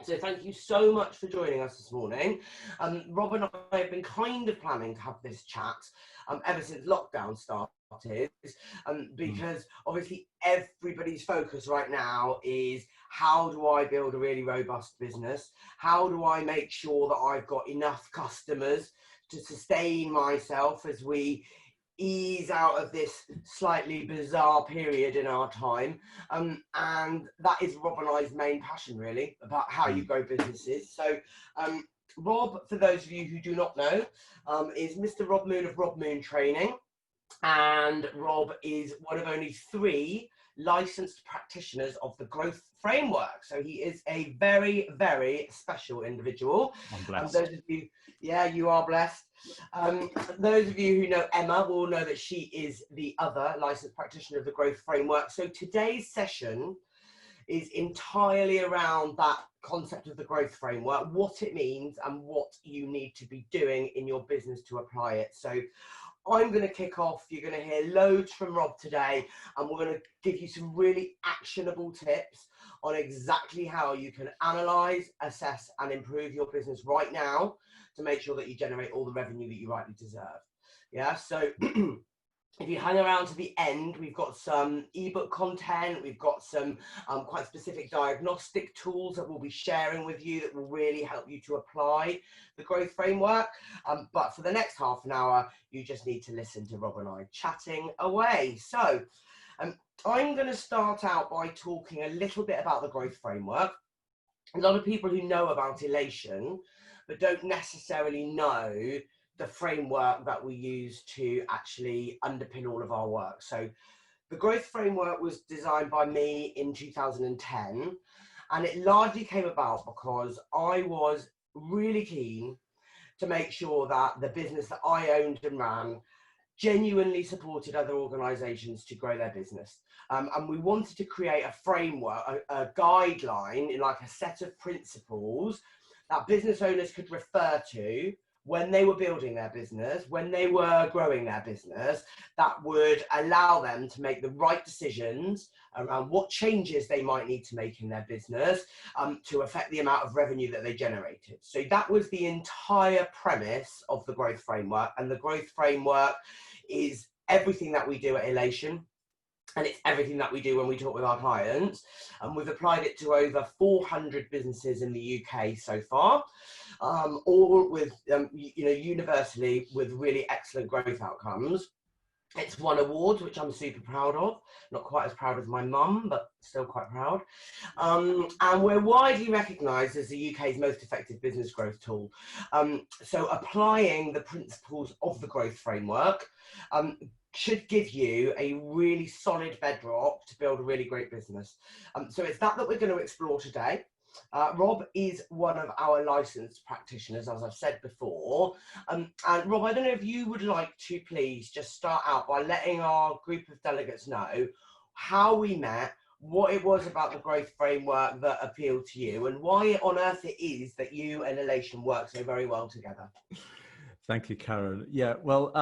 So thank you so much for joining us this morning. Rob and I have been kind of planning to have this chat ever since lockdown started, because obviously everybody's focus right now is how do I build a really robust business? How do I make sure that I've got enough customers to sustain myself as we ease out of this slightly bizarre period in our time, and that is Rob and I's main passion, really, about how you grow businesses. So Rob, for those of you who do not know, is Mr. Rob Moon of Rob Moon Training, and Rob is one of only 3 licensed practitioners of the growth framework. So he is a very, very special individual. I'm blessed. Those of you, yeah, you are blessed. Those of you who know Emma will know that she is the other licensed practitioner of the growth framework. So today's session is entirely around that concept of the growth framework, what it means and what you need to be doing in your business to apply it. So I'm going to kick off. You're going to hear loads from Rob today, and we're going to give you some really actionable tips on exactly how you can analyze, assess, and improve your business right now to make sure that you generate all the revenue that you rightly deserve. Yeah, so if you hang around to the end, we've got some ebook content, we've got some quite specific diagnostic tools that we'll be sharing with you that will really help you to apply the growth framework. But for the next half an hour, you just need to listen to Rob and I chatting away. So I'm going to start out by talking a little bit about the growth framework. A lot of people who know about Elation, but don't necessarily know the framework that we use to actually underpin all of our work. So the growth framework was designed by me in 2010, and it largely came about because I was really keen to make sure that the business that I owned and ran genuinely supported other organizations to grow their business. And we wanted to create a framework, a guideline, like a set of principles that business owners could refer to when they were building their business, when they were growing their business, that would allow them to make the right decisions around what changes they might need to make in their business to affect the amount of revenue that they generated. So that was the entire premise of the growth framework. And the growth framework is everything that we do at Elation. And it's everything that we do when we talk with our clients. And we've applied it to over 400 businesses in the UK so far, all with, universally with really excellent growth outcomes. It's won awards, which I'm super proud of. Not quite as proud as my mum, but still quite proud. And we're widely recognised as the UK's most effective business growth tool. So applying the principles of the growth framework should give you a really solid bedrock to build a really great business. So it's that we're going to explore today. Rob is one of our licensed practitioners, as I've said before. And Rob, I don't know if you would like to please just start out by letting our group of delegates know how we met, what it was about the growth framework that appealed to you, and why on earth it is that you and Elation work so very well together. Thank you, Karen. Yeah, well,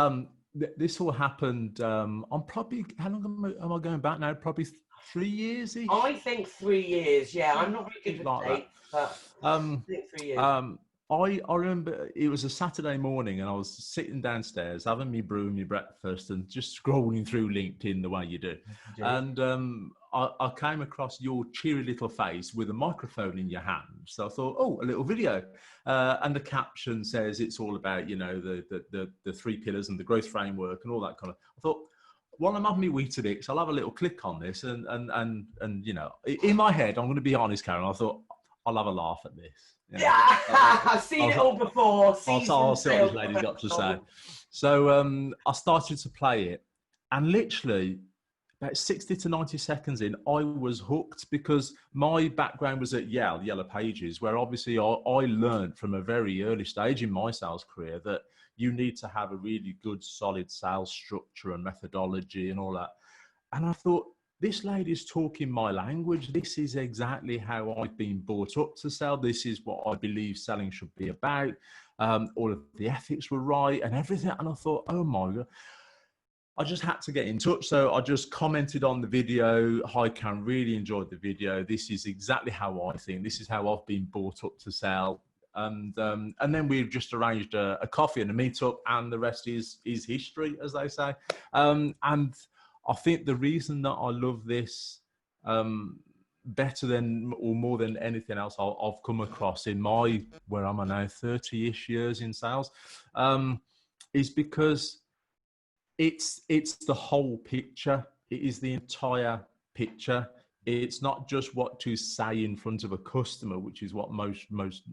this all happened, I'm probably, how long am I going back now? Probably 3 years -ish? I think 3 years, yeah. I'm not very good with dates, but I think 3 years. I remember it was a Saturday morning and I was sitting downstairs having me brew and my breakfast and just scrolling through LinkedIn the way you do. And I came across your cheery little face with a microphone in your hand. So I thought, oh, a little video. And the caption says it's all about, the 3 pillars and the growth framework and all that kind of. I thought, while I'm having me Weetabix, I'll have a little click on this and in my head, I'm going to be honest, Karen, I thought I'll have a laugh at this. Yeah, I've seen it all before. I'll see what this lady's got to say. So I started to play it, and literally about 60 to 90 seconds in, I was hooked because my background was at Yellow Pages, where obviously I learned from a very early stage in my sales career that you need to have a really good, solid sales structure and methodology and all that. And I thought, this lady's talking my language. This is exactly how I've been brought up to sell. This is what I believe selling should be about. All of the ethics were right and everything. And I thought, oh my God. I just had to get in touch. So I just commented on the video. Hi, Karen, really enjoyed the video. This is exactly how I think. This is how I've been brought up to sell. And then we've just arranged a coffee and a meetup, and the rest is history, as they say. And I think the reason that I love this better than or more than anything else I've come across in my, where am I now, 30-ish years in sales, is because it's the whole picture. It is the entire picture. It's not just what to say in front of a customer, which is what most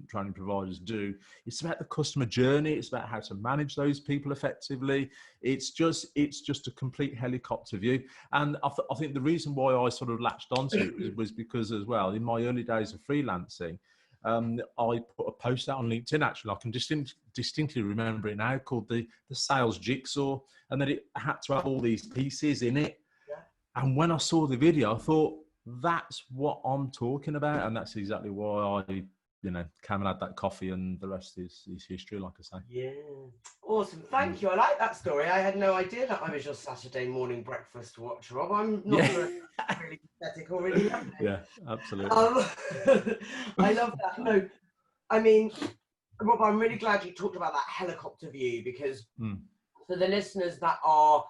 training providers do. It's about the customer journey. It's about how to manage those people effectively. It's just a complete helicopter view. And I think the reason why I sort of latched onto it was because, as well, in my early days of freelancing, I put a post out on LinkedIn, actually, I can distinctly remember it now, called the sales jigsaw, and that it had to have all these pieces in it. Yeah. And when I saw the video, I thought, that's what I'm talking about. And that's exactly why I, came and had that coffee, and the rest is history, like I say. Yeah. Awesome. Thank you. I like that story. I had no idea that I was your Saturday morning breakfast watch, Rob. I'm not really pathetic or really lovely. Yeah, absolutely. I love that. No, I mean, Rob, I'm really glad you talked about that helicopter view, because for the listeners that are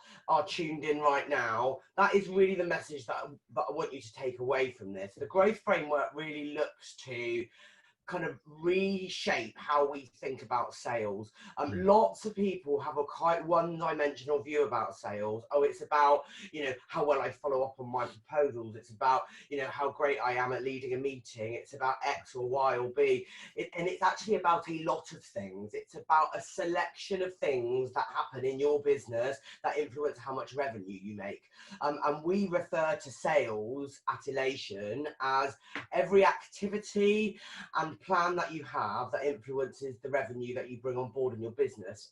tuned in right now, that is really the message that I want you to take away from this. The growth framework really looks to kind of reshape how we think about sales. Lots of people have a quite one-dimensional view about sales. Oh, it's about, how well I follow up on my proposals. It's about, how great I am at leading a meeting. It's about X or Y or B. And it's actually about a lot of things. It's about a selection of things that happen in your business that influence how much revenue you make. And we refer to sales at Elation as every activity and plan that you have that influences the revenue that you bring on board in your business.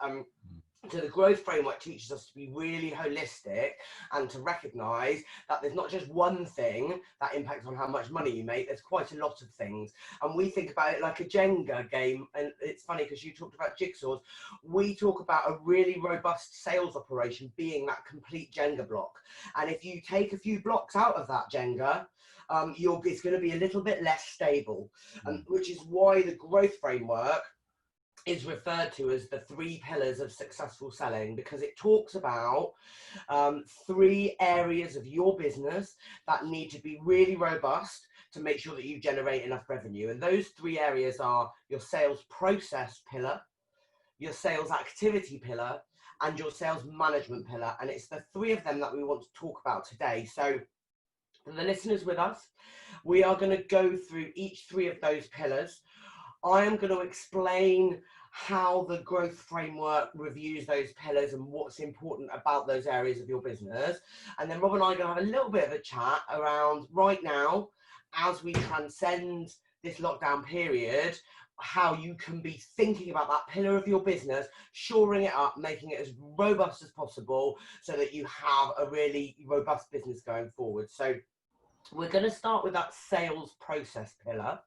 So the growth framework teaches us to be really holistic and to recognize that there's not just one thing that impacts on how much money you make. There's quite a lot of things. And we think about it like a Jenga game. And it's funny because you talked about jigsaws. We talk about a really robust sales operation being that complete Jenga block. And if you take a few blocks out of that Jenga, it's going to be a little bit less stable, which is why the growth framework is referred to as the 3 pillars of successful selling, because it talks about 3 areas of your business that need to be really robust to make sure that you generate enough revenue. And those 3 areas are your sales process pillar, your sales activity pillar, and your sales management pillar. And it's the 3 of them that we want to talk about today. So for the listeners with us, we are going to go through each 3 of those pillars. I am going to explain how the growth framework reviews those pillars and what's important about those areas of your business. And then Rob and I are going to have a little bit of a chat around right now, as we transcend this lockdown period, how you can be thinking about that pillar of your business, shoring it up, making it as robust as possible so that you have a really robust business going forward. So we're going to start with that sales process pillar.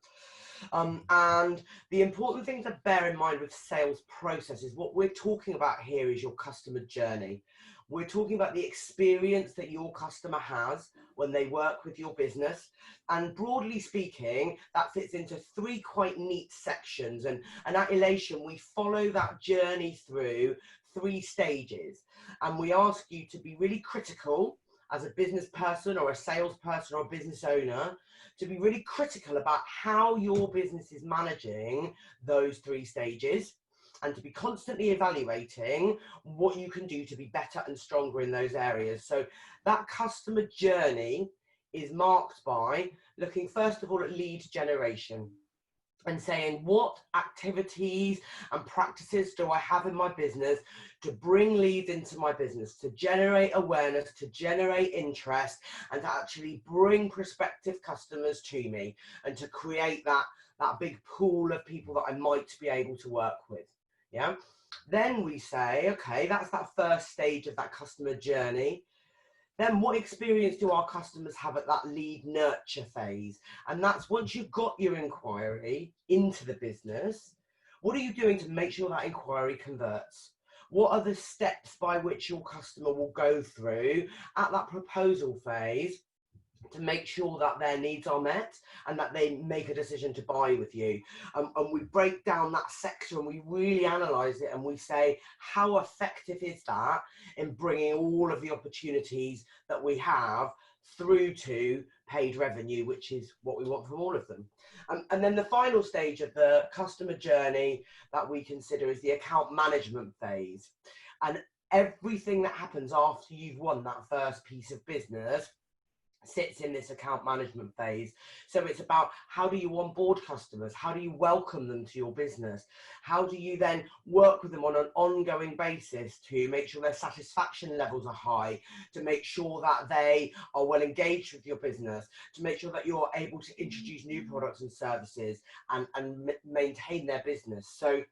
And the important thing to bear in mind with sales process is what we're talking about here is your customer journey. We're talking about the experience that your customer has when they work with your business. And broadly speaking, that fits into 3 quite neat sections. And at Elation, we follow that journey through 3 stages. And we ask you to be really critical as a business person or a salesperson or a business owner, to be really critical about how your business is managing those 3 stages, and to be constantly evaluating what you can do to be better and stronger in those areas. So that customer journey is marked by looking first of all at lead generation and saying, what activities and practices do I have in my business to bring leads into my business, to generate awareness, to generate interest, and to actually bring prospective customers to me, and to create that big pool of people that I might be able to work with. Yeah. Then we say, okay, that's that first stage of that customer journey. Then what experience do our customers have at that lead nurture phase? And that's once you've got your inquiry into the business, what are you doing to make sure that inquiry converts? what are the steps by which your customer will go through at that proposal phase to make sure that their needs are met and that they make a decision to buy with you. And we break down that sector and we really analyze it, and we say, how effective is that in bringing all of the opportunities that we have through to paid revenue, which is what we want from all of them. And then the final stage of the customer journey that we consider is the account management phase. And everything that happens after you've won that first piece of business sits in this account management phase. So it's about, how do you onboard customers? How do you welcome them to your business? How do you then work with them on an ongoing basis to make sure their satisfaction levels are high, to make sure that they are well engaged with your business, to make sure that you're able to introduce new products and services and maintain their business. So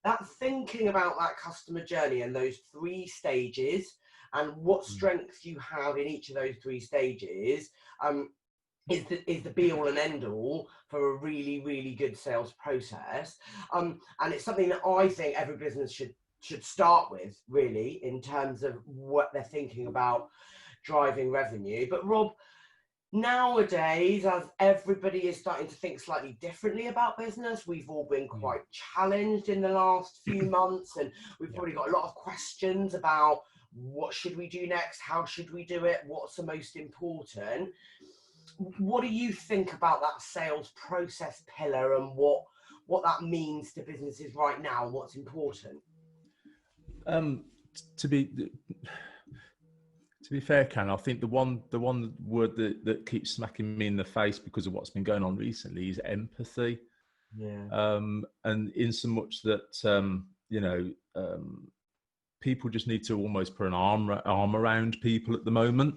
that thinking about that customer journey and those 3 stages, and what strengths you have in each of those 3 stages, is the be all and end all for a really, really good sales process. And it's something that I think every business should start with, really, in terms of what they're thinking about driving revenue. But Rob, nowadays, as everybody is starting to think slightly differently about business, we've all been quite challenged in the last few months, and we've probably got a lot of questions about, what should we do next? How should we do it? What's the most important? What do you think about that sales process pillar, and what that means to businesses right now, and what's important? To be fair, Ken, I think the one word that keeps smacking me in the face because of what's been going on recently is empathy. Yeah. And in so much that people just need to almost put an arm around people at the moment,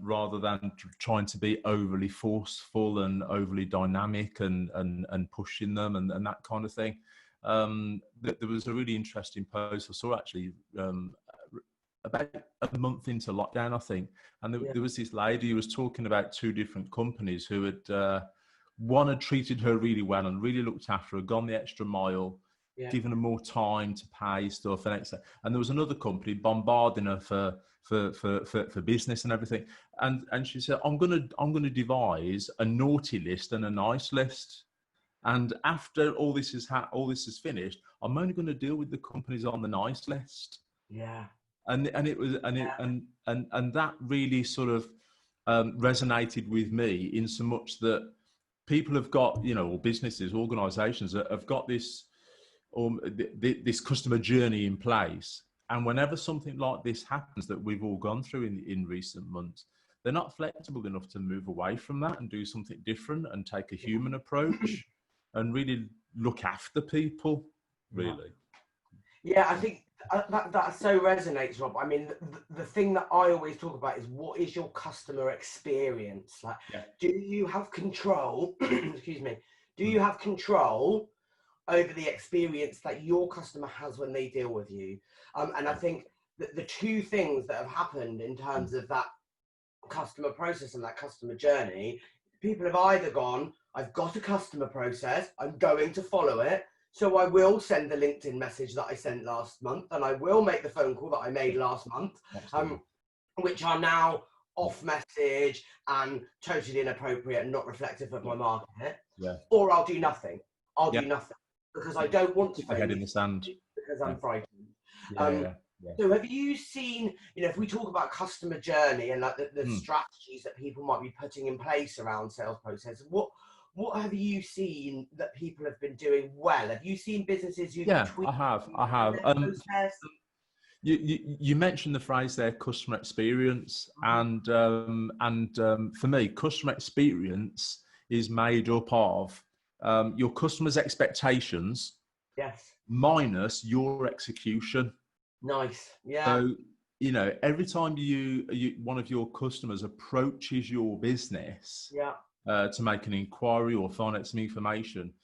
rather than trying to be overly forceful and overly dynamic and pushing them and that kind of thing. There was a really interesting post I saw actually about a month into lockdown, I think, and there was this lady who was talking about 2 different companies who had one had treated her really well and really looked after her, gone the extra mile, given her more time to pay stuff and there was another company bombarding her for business and everything, and she said, I'm gonna devise a naughty list and a nice list, and after all this is finished, I'm only going to deal with the companies on the nice list. And that really sort of resonated with me, in so much that people have got, or businesses, organizations have got this customer journey in place. And whenever something like this happens that we've all gone through in recent months, they're not flexible enough to move away from that and do something different and take a human approach and really look after people, really. Yeah, I think that so resonates, Rob. I mean, the thing that I always talk about is, what is your customer experience? Like, do you have control, excuse me, do you have control over the experience that your customer has when they deal with you? And I think that the 2 things that have happened in terms of that customer process and that customer journey, people have either gone, I've got a customer process, I'm going to follow it, so I will send the LinkedIn message that I sent last month, and I will make the phone call that I made last month, which are now off message and totally inappropriate and not reflective of my market. Or I'll do nothing. I'll do nothing because I don't want to. My head in the sand. Because I'm frightened. So have you seen, if we talk about customer journey and like the strategies that people might be putting in place around sales process, what have you seen that people have been doing well? Have you seen businesses who? I have. You mentioned the phrase there, customer experience, and for me, customer experience is made up of your customer's expectations, minus your execution. Nice. So every time one of your customers approaches your business, to make an inquiry or find out some information,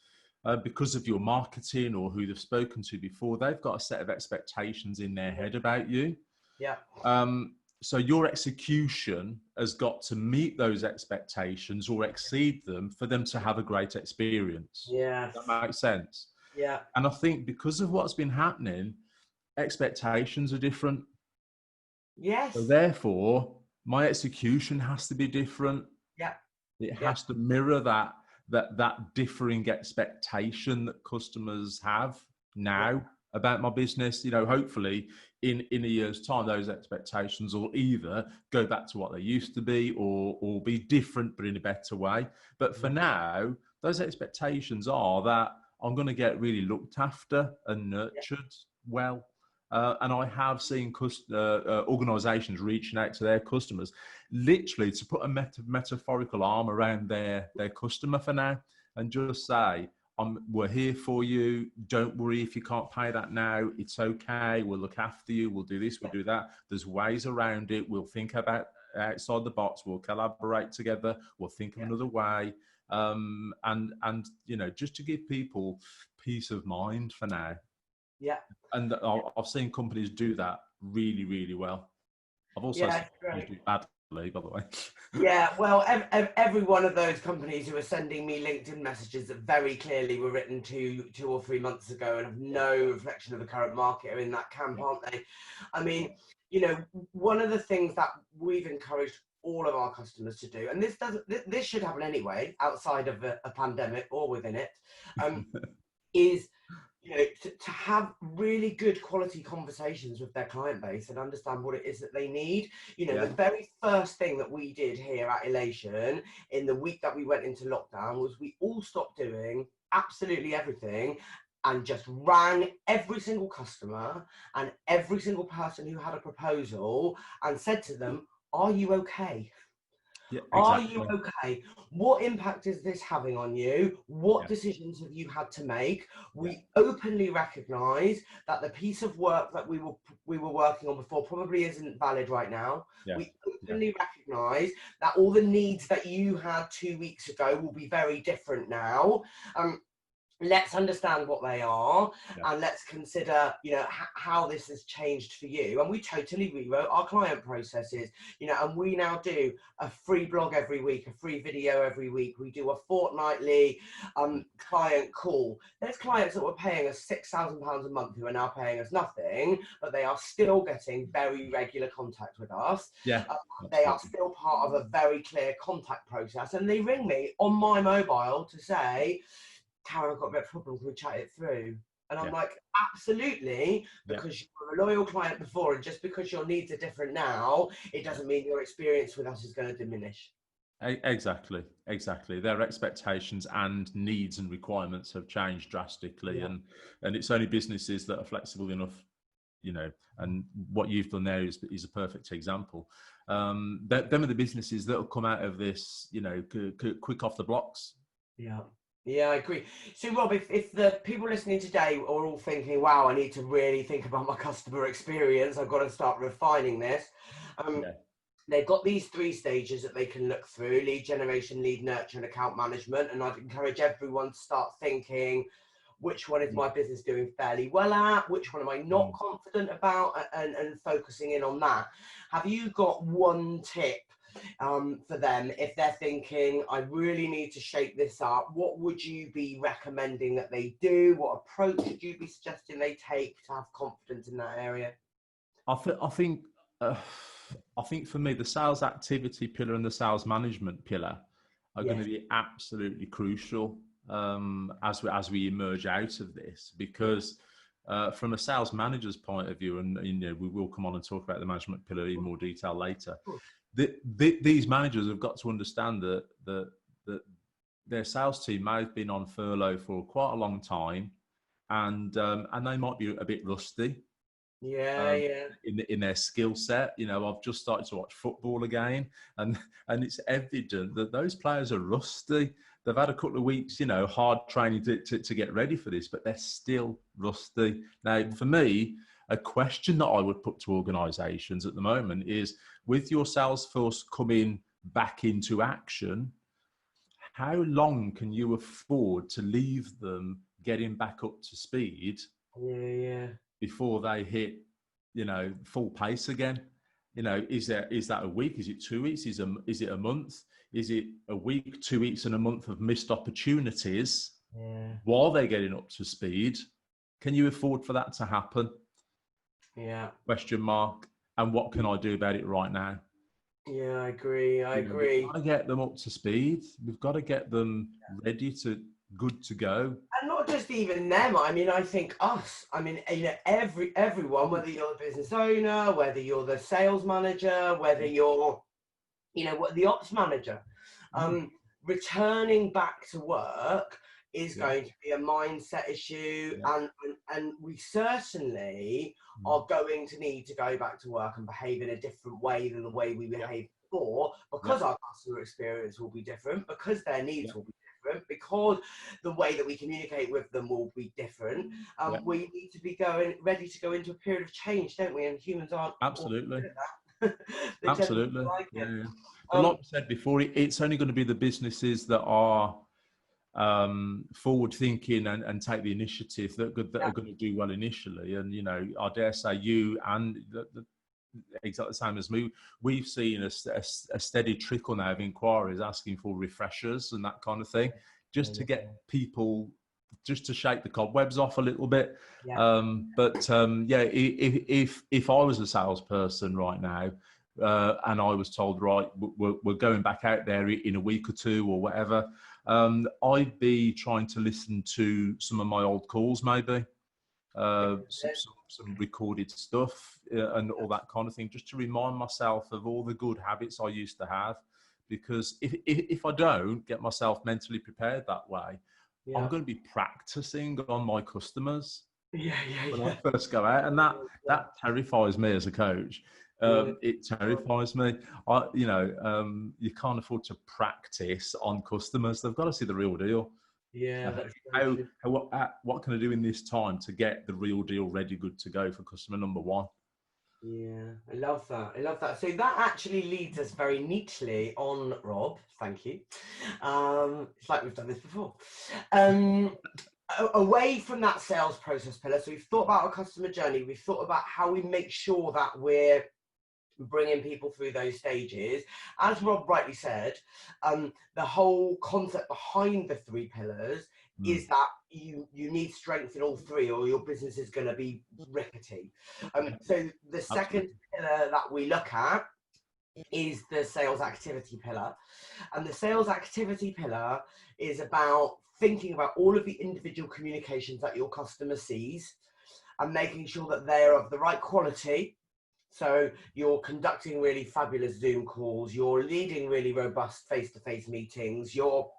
because of your marketing or who they've spoken to before, they've got a set of expectations in their head about you. So your execution has got to meet those expectations or exceed them for them to have a great experience. That makes sense. And I think because of what's been happening, expectations are different. Yes. So therefore, my execution has to be different. Yeah. It Yeah. has to mirror that differing expectation that customers have now about my business. You know, hopefully in a year's time, those expectations will either go back to what they used to be or be different, but in a better way. But for now, those expectations are that I'm going to get really looked after and nurtured well. And I have seen organizations reaching out to their customers, literally to put a metaphorical arm around their customer for now and just say, we're here for you. Don't worry if you can't pay that now. It's okay. We'll look after you. We'll do this. We'll do that. There's ways around it. We'll think about outside the box. We'll collaborate together. We'll think of another way. And you know, just to give people peace of mind for now. Yeah. And I've seen companies do that really, really well. I've also seen companies do it badly, by the way. Yeah, well, every one of those companies who are sending me LinkedIn messages that very clearly were written 2 or 3 months ago and have no reflection of the current market are in that camp, aren't they? I mean, you know, one of the things that we've encouraged all of our customers to do, and this should happen anyway, outside of a pandemic or within it, is, you know, to have really good quality conversations with their client base and understand what it is that they need. You know, the very first thing that we did here at Elation in the week that we went into lockdown was we all stopped doing absolutely everything and just rang every single customer and every single person who had a proposal and said to them, "Are you okay? Yeah, Are exactly. you okay? What impact is this having on you? What decisions have you had to make?" We openly recognise that the piece of work that we were working on before probably isn't valid right now. We openly recognise that all the needs that you had 2 weeks ago will be very different now. Let's understand what they are and let's consider, you know, how this has changed for you. And we totally rewrote our client processes, you know, and we now do a free blog every week, a free video every week. We do a fortnightly client call. There's clients that were paying us £6,000 a month who are now paying us nothing, but they are still getting very regular contact with us. They are still part of a very clear contact process, and they ring me on my mobile to say, "Karen, I've got a bit of problem, can we chat it through?" And I'm like, absolutely, because you were a loyal client before, and just because your needs are different now, it doesn't mean your experience with us is going to diminish. Exactly. Their expectations and needs and requirements have changed drastically, and it's only businesses that are flexible enough, you know. And what you've done there is a perfect example. Them are the businesses that will come out of this, you know, quick off the blocks. Yeah, I agree. So, Rob, if the people listening today are all thinking, "Wow, I need to really think about my customer experience, I've got to start refining this," they've got these 3 stages that they can look through: lead generation, lead nurture, and account management. And I'd encourage everyone to start thinking, which one is my business doing fairly well at? Which one am I not confident about? And focusing in on that. Have you got one tip for them if they're thinking, "I really need to shape this up"? What would you be recommending that they do? What approach would you be suggesting they take to have confidence in that area? I think for me, the sales activity pillar and the sales management pillar are going to be absolutely crucial as we emerge out of this, because from a sales manager's point of view, and you know, we will come on and talk about the management pillar in more detail later. These managers have got to understand that their sales team may have been on furlough for quite a long time, and they might be a bit rusty. In their skill set. You know, I've just started to watch football again, and it's evident that those players are rusty. They've had a couple of weeks, you know, hard training to get ready for this, but they're still rusty. Now, for me, a question that I would put to organizations at the moment is, with your sales force coming back into action, how long can you afford to leave them getting back up to speed before they hit, you know, full pace again? You know, is that a week? Is it 2 weeks? Is it a month? Is it a week, 2 weeks, and a month of missed opportunities while they're getting up to speed? Can you afford for that to happen? Yeah. Question mark. And what can I do about it right now? Yeah, I agree. I You know, we've agree. got to get them up to speed. We've got to get them ready to good to go. And not just even them. I mean, I think us. I mean, you know, everyone, whether you're the business owner, whether you're the sales manager, whether you're, you know, what the ops manager, Mm, um, returning back to work is yeah, going to be a mindset issue, yeah, and we certainly mm, are going to need to go back to work and behave in a different way than the way we yeah, behaved before, yeah, because our customer experience will be different, because their yeah, needs will be different, because the way that we communicate with them will be different. yeah. We need to be ready to go into a period of change, don't we? And humans aren't all Absolutely. good at that. They tend to Absolutely. like Yeah, it. yeah. But like Um, we said before, it's only going to be the businesses that are forward thinking and take the initiative that yeah, are going to do well initially. And, you know, I dare say you and exactly the same as me, we've seen a steady trickle now of inquiries asking for refreshers and that kind of thing, just to get people, just to shake the cobwebs off a little bit. yeah, Yeah, if I was a salesperson right now, and I was told, right, we're going back out there in a week or two or whatever, I'd be trying to listen to some of my old calls, maybe some recorded stuff and all that kind of thing, just to remind myself of all the good habits I used to have. Because if I don't get myself mentally prepared that way, I'm yeah, going to be practicing on my customers yeah, yeah, when I yeah, first go out, and that terrifies me as a coach. yeah. It terrifies me. You can't afford to practice on customers. They've got to see the real deal. Yeah, that's so How, true. what can I do in this time to get the real deal ready, good to go for customer number one? Yeah, I love that. I love that. So that actually leads us very neatly on, Rob. Thank you. It's like we've done this before. Um, Away from that sales process pillar, so we've thought about our customer journey. We've thought about how we make sure that we're bringing people through those stages. As Rob rightly said, the whole concept behind the three pillars Mm. is that you need strength in all three, or your business is going to be rickety. So the second Absolutely. pillar that we look at is the sales activity pillar, and the sales activity pillar is about thinking about all of the individual communications that your customer sees and making sure that they are of the right quality. So you're conducting really fabulous Zoom calls, you're leading really robust face-to-face meetings, you're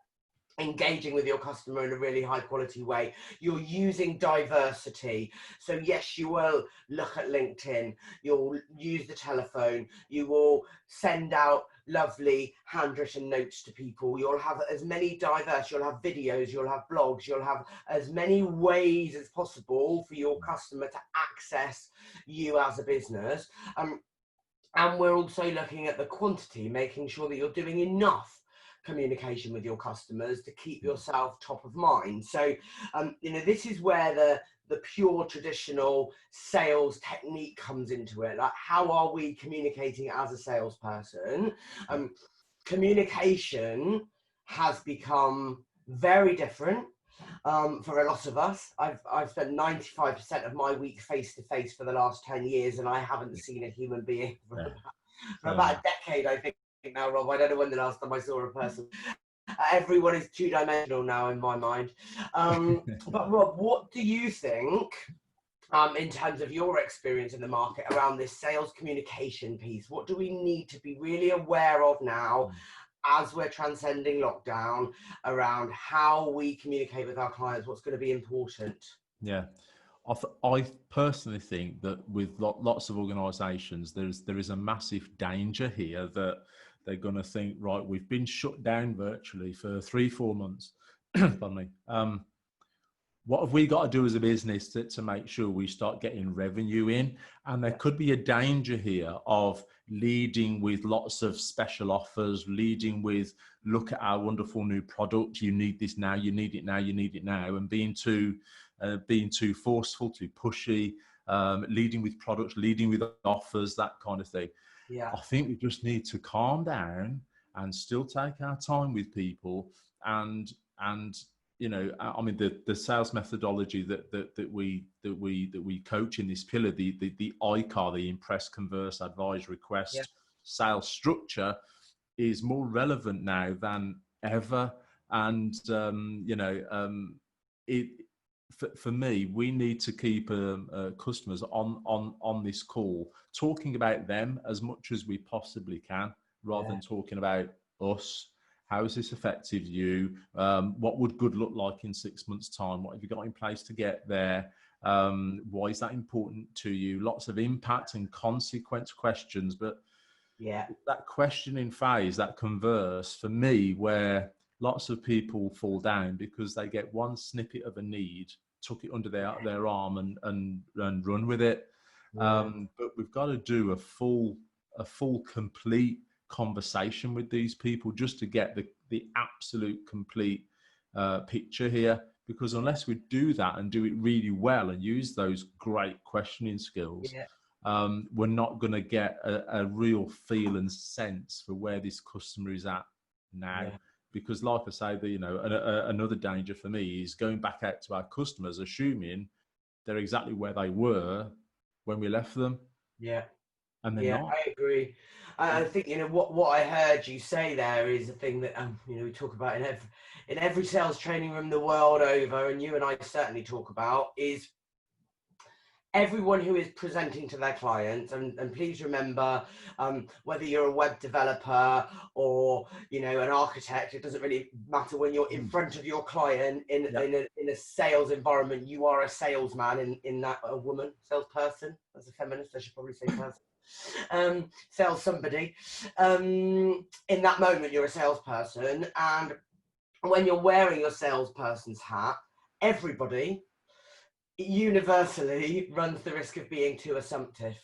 engaging with your customer in a really high quality way, you're using diversity. So yes, you will look at LinkedIn, you'll use the telephone, you will send out lovely handwritten notes to people, you'll have as many diverse, you'll have videos, you'll have blogs, you'll have as many ways as possible for your customer to access you as a business. And we're also looking at the quantity, making sure that you're doing enough communication with your customers to keep yourself top of mind. So, this is where the pure traditional sales technique comes into it. Like, how are we communicating as a salesperson? Communication has become very different for a lot of us. I've spent 95% of my week face to face for the last 10 years, and I haven't seen a human being Yeah. for about a decade, I think now, Rob. I don't know when the last time I saw a person. Everyone is two-dimensional now in my mind. But Rob, what do you think, in terms of your experience in the market around this sales communication piece? What do we need to be really aware of now as we're transcending lockdown around how we communicate with our clients? What's going to be important? Yeah. I personally think that with lots of organisations, there is a massive danger here that they're going to think, right, we've been shut down virtually for 3-4 months. Pardon me. What have we got to do as a business to make sure we start getting revenue in? And there could be a danger here of leading with lots of special offers, leading with, look at our wonderful new product, you need this now, you need it now, you need it now, and being too forceful, too pushy, leading with products, leading with offers, that kind of thing. Yeah. I think we just need to calm down and still take our time with people and you know, I mean, the sales methodology that we coach in this pillar, the ICAR, the impress, converse, advise, Yeah. request, sales structure, is more relevant now than ever. And it for me, we need to keep customers on this call, talking about them as much as we possibly can, rather than talking about us. How has this affected you? What would good look like in 6 months' time? What have you got in place to get there? Why is that important to you? Lots of impact and consequence questions, but that questioning phase, that converse, for me, where lots of people fall down because they get one snippet of a need, took it under their arm and run with it. But we've got to do a full complete conversation with these people just to get the absolute complete picture here, because unless we do that and do it really well and use those great questioning skills, we're not going to get a real feel and sense for where this customer is at now. Because like I say, another danger for me is going back out to our customers, assuming they're exactly where they were when we left them. And they're not. I agree. I think, what I heard you say there is a thing that we talk about in every sales training room the world over, and you and I certainly talk about, is everyone who is presenting to their clients, and please remember, whether you're a web developer or an architect, it doesn't really matter. When you're in front of your client in a sales environment, you are a salesman in that, a woman, salesperson. As a feminist, I should probably say person. Sales somebody. In that moment, you're a salesperson, and when you're wearing your salesperson's hat, everybody universally runs the risk of being too assumptive,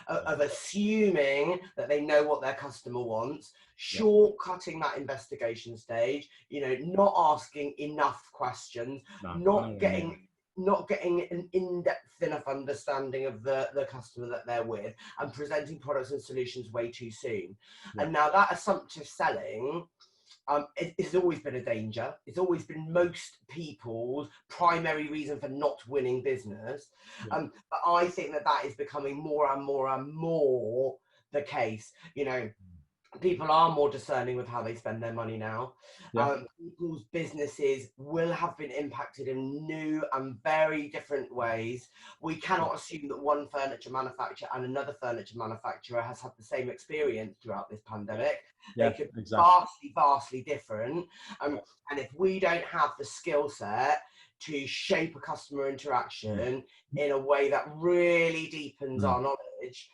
of assuming that they know what their customer wants, shortcutting that investigation stage, not asking enough questions, not getting an in-depth enough understanding of the customer that they're with, and presenting products and solutions way too soon. And now that assumptive selling, it's always been a danger. It's always been most people's primary reason for not winning business. But I think that is becoming more and more and more the case. People are more discerning with how they spend their money now. People's businesses will have been impacted in new and very different ways. We cannot assume that one furniture manufacturer and another furniture manufacturer has had the same experience throughout this pandemic. They could be vastly different. And if we don't have the skill set to shape a customer interaction in a way that really deepens our knowledge,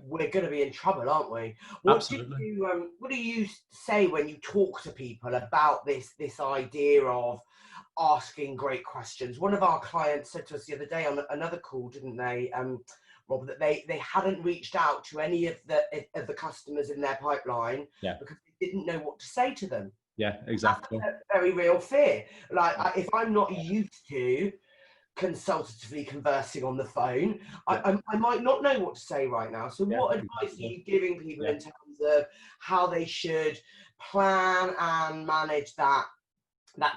we're going to be in trouble, aren't we? What do you say when you talk to people about this idea of asking great questions? One of our clients said to us the other day on another call, didn't they, Rob, that they hadn't reached out to any of the customers in their pipeline because they didn't know what to say to them. Exactly. That's a very real fear. If I'm not used to consultatively conversing on the phone, I might not know what to say right now. So what advice are you giving people in terms of how they should plan and manage that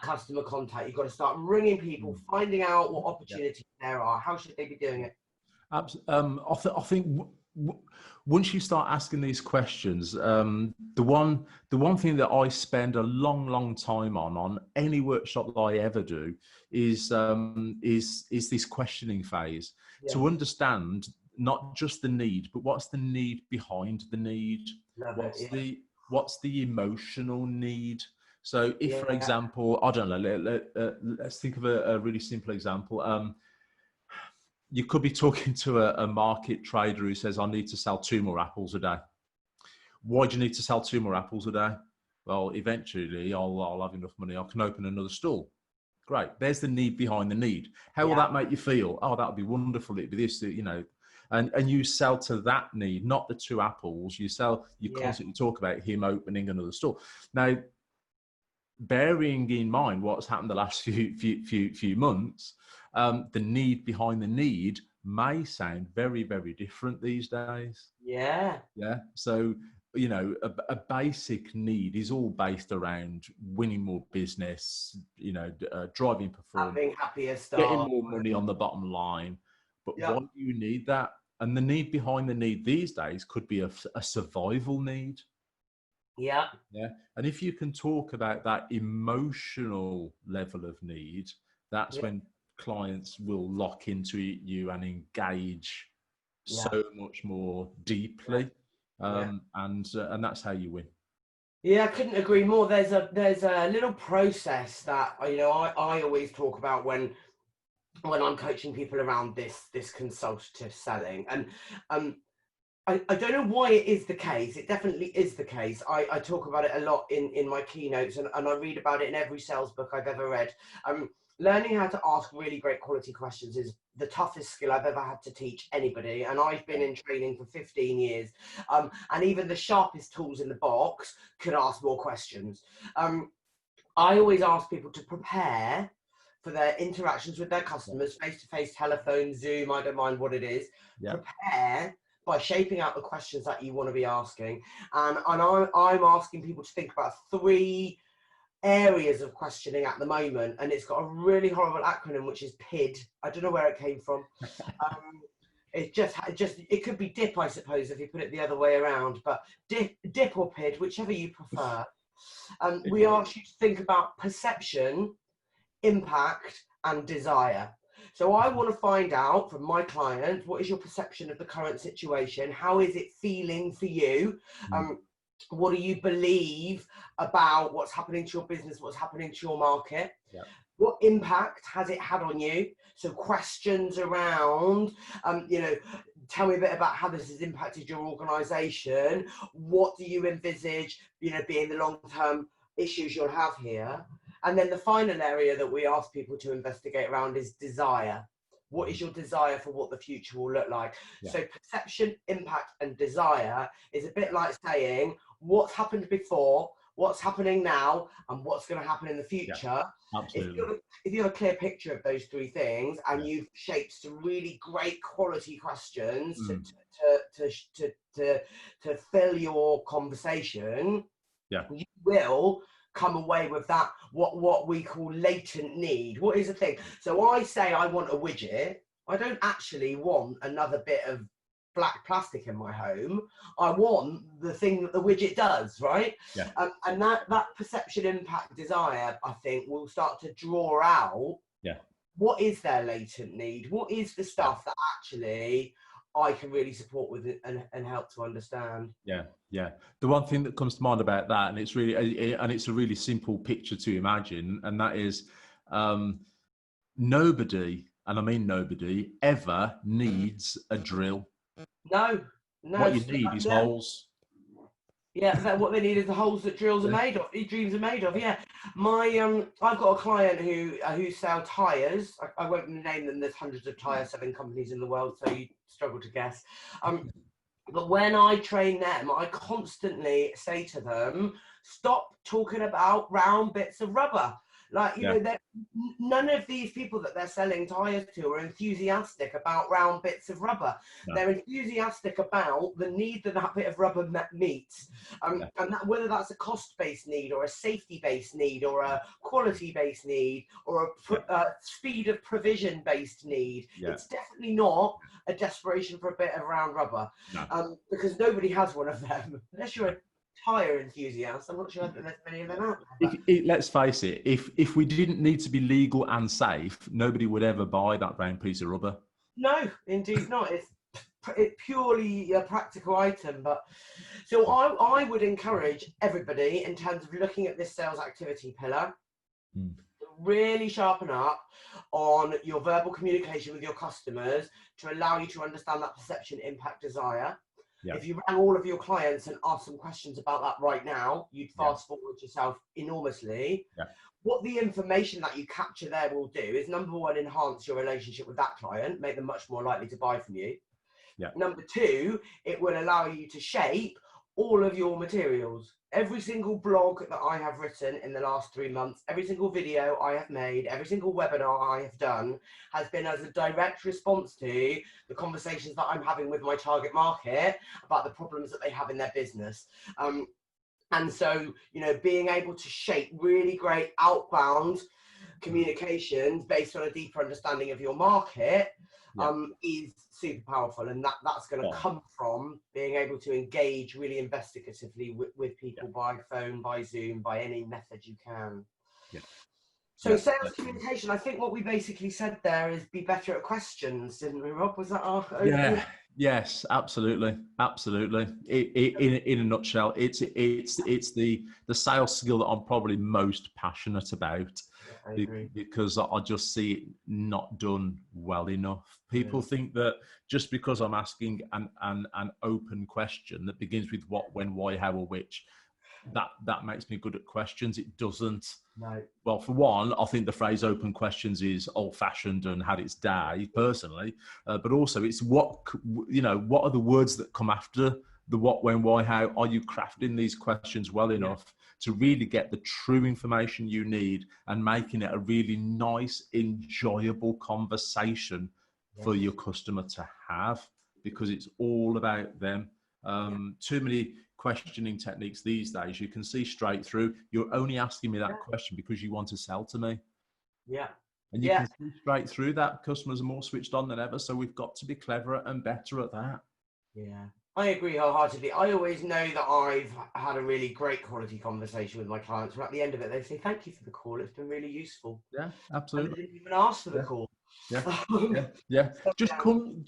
customer contact? You've got to start ringing people, finding out what opportunities there are. How should they be doing it? I think once you start asking these questions, the one thing that I spend a long time on any workshop that I ever do is this questioning phase, to understand not just the need, but what's the need behind the need. What's the emotional need. So if, for example, I don't know, let's think of a really simple example. You could be talking to a market trader who says, I need to sell 2 more apples a day. Why do you need to sell 2 more apples a day? Well, eventually I'll have enough money. I can open another stall. Great. There's the need behind the need. How will that make you feel? Oh, that would be wonderful. It'd be this, and you sell to that need, not the 2 apples. You constantly talk about him opening another stall. Now, bearing in mind what's happened the last few months, the need behind the need may sound very, very different these days. Yeah. So you know, a basic need is all based around winning more business, you know, driving performance, Having happier getting staff. more money on the bottom line. But Yeah. why do you need that? And the need behind the need these days could be a survival need. Yeah. Yeah. And if you can talk about that emotional level of need, that's Yeah. when clients will lock into you and engage Yeah. so much more deeply. Yeah. And that's how you win. Yeah, I couldn't agree more. There's a little process that I always talk about when I'm coaching people around this consultative selling, and I don't know why it is the case. It definitely is the case. I talk about it a lot in my keynotes, and I read about it in every sales book I've ever read. Learning how to ask really great quality questions is the toughest skill I've ever had to teach anybody. And I've been in training for 15 years. And even the sharpest tools in the box could ask more questions. I always ask people to prepare for their interactions with their customers, face-to-face, telephone, Zoom, I don't mind what it is. Yeah. Prepare by shaping out the questions that you want to be asking. And I'm asking people to think about 3 areas of questioning at the moment, and it's got a really horrible acronym, which is PID. I don't know where it came from. It could be DIP, I suppose, if you put it the other way around, but DIP or PID, whichever you prefer. We ask you to think about perception, impact, and desire. So I want to find out from my client, what is your perception of the current situation? How is it feeling for you? What do you believe about what's happening to your business, what's happening to your market? Yeah. What impact has it had on you? So questions around, tell me a bit about how this has impacted your organization. What do you envisage, being the long-term issues you'll have here? And then the final area that we ask people to investigate around is desire. What is your desire for what the future will look like? Yeah. So perception, impact, and desire is a bit like saying what's happened before, what's happening now, and what's going to happen in the future. Yeah, absolutely. If you have a clear picture of those 3 things, and you've shaped some really great quality questions to fill your conversation, you will come away with that what we call latent need. What is the thing? So I say I want a widget. I don't actually want another bit of black plastic in my home. I want the thing that the widget does, right? Yeah. And that perception, impact, desire, I think, will start to draw out what is their latent need? What is the stuff that actually I can really support with it and help to understand. Yeah. The one thing that comes to mind about that, and it's a really simple picture to imagine, and that is nobody, and I mean nobody, ever needs a drill. No. What you need is holes. Yeah, what they need is the holes that dreams are made of. Yeah, I've got a client who sells tires. I won't name them. There's hundreds of tire selling companies in the world, so you struggle to guess. But when I train them, I constantly say to them, stop talking about round bits of rubber. Like, none of these people that they're selling tires to are enthusiastic about round bits of rubber. No. They're enthusiastic about the need that bit of rubber meets. And that, whether that's a cost-based need or a safety-based need or a quality-based need or a speed of provision-based need, it's definitely not a desperation for a bit of round rubber. No. Because nobody has one of them, unless you're a tire enthusiast. I'm not sure that there's many of them out there. Let's face it, if we didn't need to be legal and safe, nobody would ever buy that round piece of rubber. No, indeed not. It's purely a practical item. But so I would encourage everybody, in terms of looking at this sales activity pillar, to really sharpen up on your verbal communication with your customers to allow you to understand that perception, impact, desire. Yeah. If you rang all of your clients and asked some questions about that right now, you'd fast forward yourself enormously. Yeah. What the information that you capture there will do is, number 1, enhance your relationship with that client, make them much more likely to buy from you. Yeah. Number 2, it will allow you to shape all of your materials. Every single blog that I have written in the last 3 months, every single video I have made, every single webinar I have done has been as a direct response to the conversations that I'm having with my target market about the problems that they have in their business. And so, you know, being able to shape really great outbound communications based on a deeper understanding of your market is super powerful, and that's going to come from being able to engage really investigatively with people by phone, by Zoom, by any method you can. So sales communication, I think what we basically said there is be better at questions, didn't we, Rob? Was that our overview? Yes, absolutely. In a nutshell, it's the sales skill that I'm probably most passionate about, because I just see it not done well enough. People think that just because I'm asking an open question that begins with what, when, why, how, or which, that makes me good at questions. It doesn't. No. Well, for one, I think the phrase "open questions" is old-fashioned and had its day, personally. But also, it's what are the words that come after the what, when, why, how? Are you crafting these questions well enough to really get the true information you need and making it a really nice, enjoyable conversation for your customer to have? Because it's all about them. Too many questioning techniques these days, you can see straight through. You're only asking me that question because you want to sell to me. And you can see straight through that. Customers are more switched on than ever, so we've got to be cleverer and better at that. I agree wholeheartedly. I always know that I've had a really great quality conversation with my clients, but at the end of it they say thank you for the call, it's been really useful. Absolutely. And they didn't even ask for the call.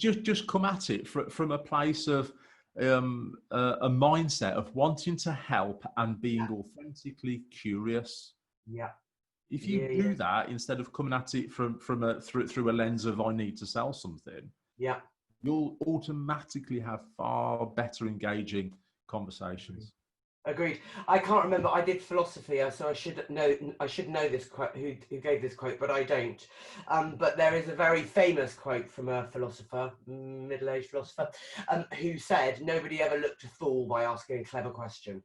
Just come at it from a place of a mindset of wanting to help and being authentically curious. If you do that instead of coming at it through a lens of I need to sell something, you'll automatically have far better engaging conversations. Agreed. I can't remember. I did philosophy, so I should know this quote. Who gave this quote? But I don't. But there is a very famous quote from a philosopher, middle-aged philosopher, who said, "Nobody ever looked a fool by asking a clever question."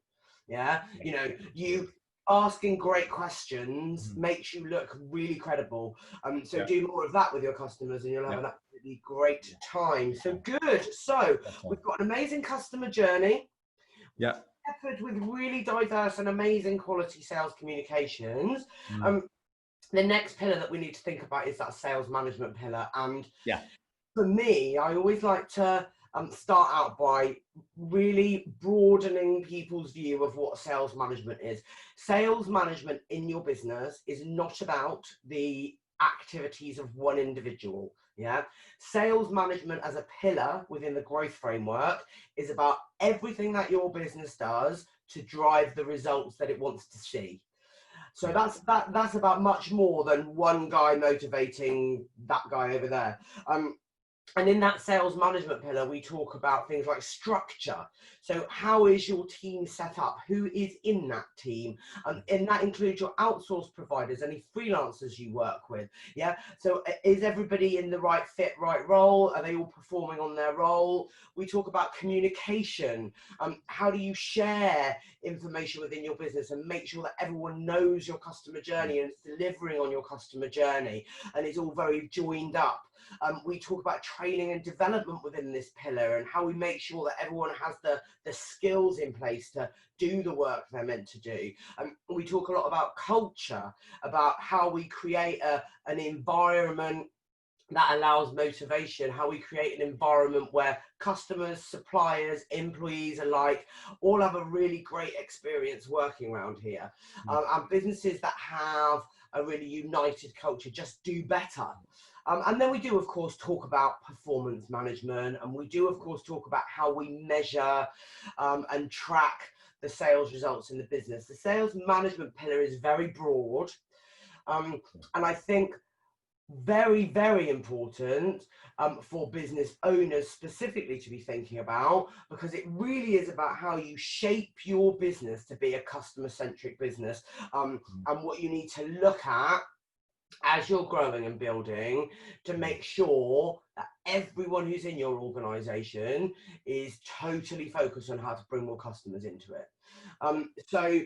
You know, you asking great questions makes you look really credible. So do more of that with your customers, and you'll have an absolutely great time. So good. So we've got an amazing customer journey. Peppered with really diverse and amazing quality sales communications. The next pillar that we need to think about is that sales management pillar. And for me, I always like to start out by really broadening people's view of what sales management is. Sales management in your business is not about the activities of one individual. Sales management as a pillar within the growth framework is about everything that your business does to drive the results that it wants to see. So that's about much more than one guy motivating that guy over there. And in that sales management pillar, we talk about things like structure. So how is your team set up? Who is in that team? And that includes your outsourced providers, any freelancers you work with. So is everybody in the right fit, right role? Are they all performing on their role? We talk about communication. How do you share information within your business and make sure that everyone knows your customer journey and is delivering on your customer journey and it's all very joined up? We talk about training and development within this pillar and how we make sure that everyone has the skills in place to do the work they're meant to do. We talk a lot about culture, about how we create an environment that allows motivation, how we create an environment where customers, suppliers, employees alike all have a really great experience working around here. And businesses that have a really united culture just do better. And then we do, of course, talk about performance management, and we do, of course, talk about how we measure and track the sales results in the business. The sales management pillar is very broad, and I think very, very important for business owners specifically to be thinking about, because it really is about how you shape your business to be a customer-centric business, and what you need to look at as you're growing and building to make sure that everyone who's in your organization is totally focused on how to bring more customers into it. So,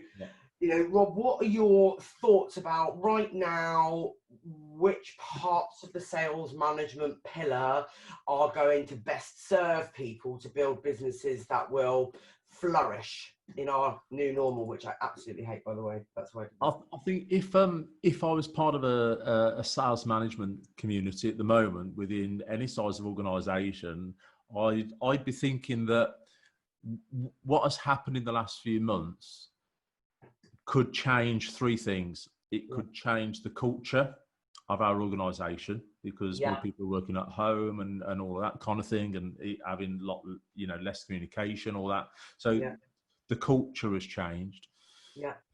you know, Rob, what are your thoughts about right now, which parts of the sales management pillar are going to best serve people to build businesses that will flourish in our new normal, which I absolutely hate, by the way. That's why I think if I was part of a sales management community at the moment within any size of organisation, I'd be thinking that what has happened in the last few months could change three things. It could change the culture of our organisation, because more people are working at home and all of that kind of thing, and having less communication, all that. So the culture has changed.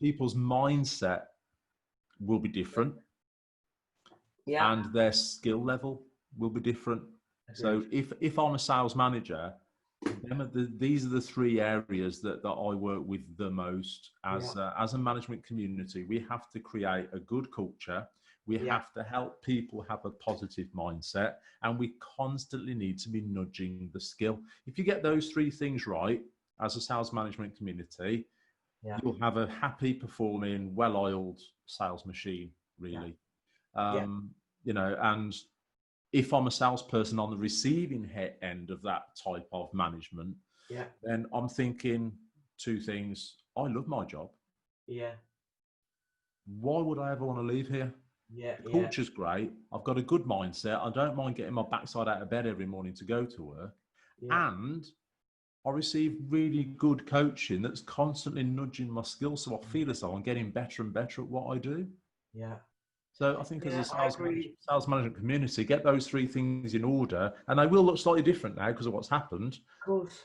People's mindset will be different, and their skill level will be different. So if I'm a sales manager, these are the three areas that I work with the most as a management community. We have to create a good culture. We have to help people have a positive mindset, and we constantly need to be nudging the skill. If you get those three things right as a sales management community, you'll have a happy, performing, well-oiled sales machine, really. You know, and if I'm a salesperson on the receiving end of that type of management, then I'm thinking two things. I love my job. Why would I ever want to leave here? The culture's great. I've got a good mindset. I don't mind getting my backside out of bed every morning to go to work. And I receive really good coaching that's constantly nudging my skills, so I feel as though I'm getting better and better at what I do. So I think as a sales management community, get those three things in order, and they will look slightly different now because of what's happened. Of course,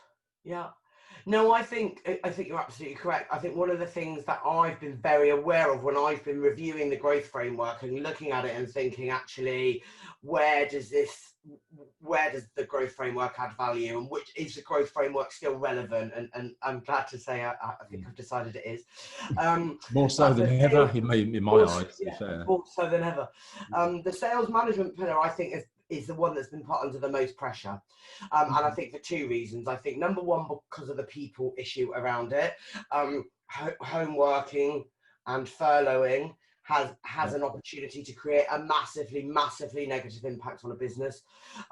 No, I think you're absolutely correct. I think one of the things that I've been very aware of when I've been reviewing the growth framework and looking at it and thinking, actually, where does the growth framework add value, and which is the growth framework still relevant? And I'm glad to say I think I've decided it is. More so than ever, in my eyes, to be fair. More so than ever. The sales management pillar, I think, is the one that's been put under the most pressure. And I think for two reasons. I think number one, because of the people issue around it. Home working and furloughing has an opportunity to create a massively negative impact on a business.